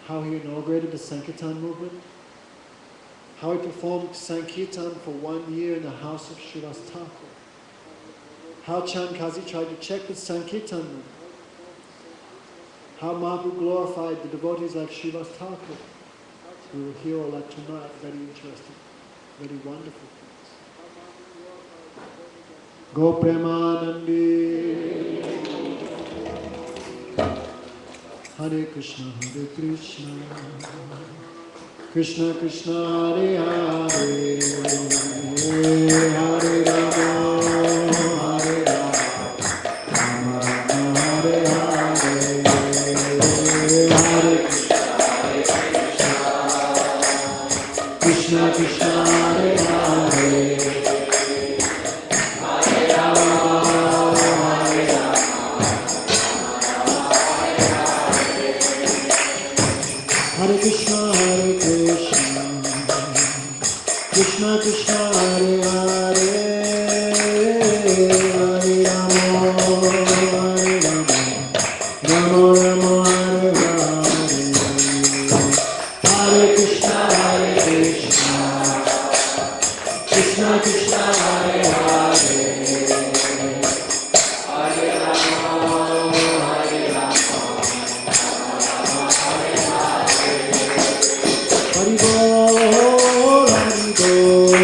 how he inaugurated the Sankirtan movement, how he performed Sankirtan for 1 year in the house of Srivas Thakur, how Chandkazi tried to check the Sankirtan movement, how Mahaprabhu glorified the devotees like Srivas Thakur. We will hear all that tonight, very interesting, very wonderful things. Go Premanandi, Hare Krishna, Hare Krishna, Krishna Krishna, Hare Hare, Hare Rama, Hare Rama, Hare Hare. Krishna Krishna Hare Hare, Hare Rama, Hare Hare Krishna, Hare Krishna, Krishna Krishna Hare Hare Hare Rama Rama Rama Hare Hare Hare Krishna Krishna Krishna Hare Hare Hare Bol Hari Bol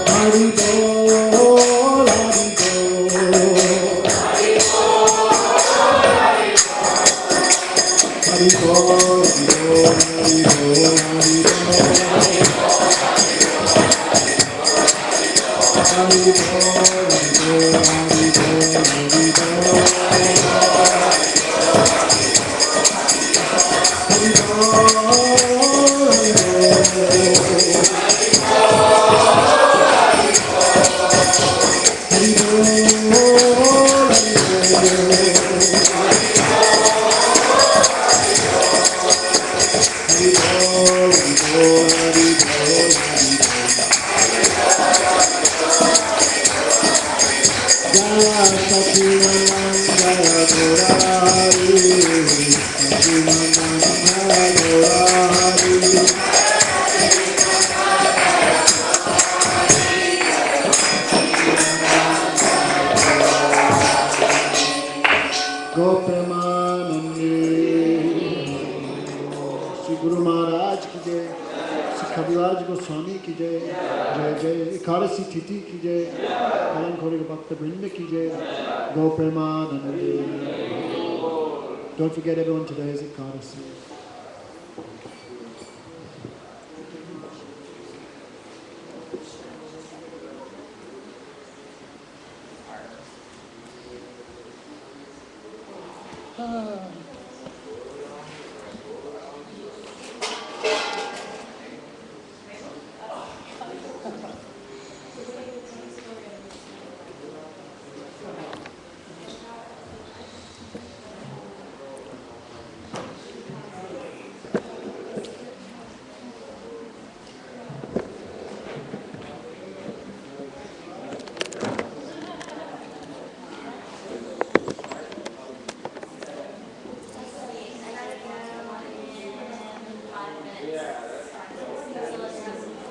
Hari Bol Hari Bol Guru Maharaj ki jai, Sri Kaviraj Goswami ki jai, jai jai, Ekadasi Titi ki jai, Kalan Khori Bhakta Vrinda ki jai, Go Premanande. Don't forget everyone, today is Ekadasi.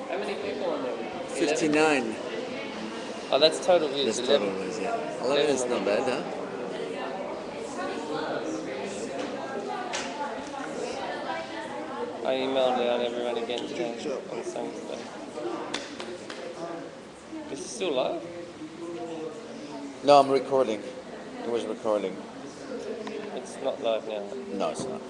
How many people in there? 59. Oh, that's total views. That's 11. total views, yeah. 11 is not bad, huh? I emailed out everyone again today on the same stuff. Is it still live? No, I'm recording. It was recording. It's not live now. No, it's not.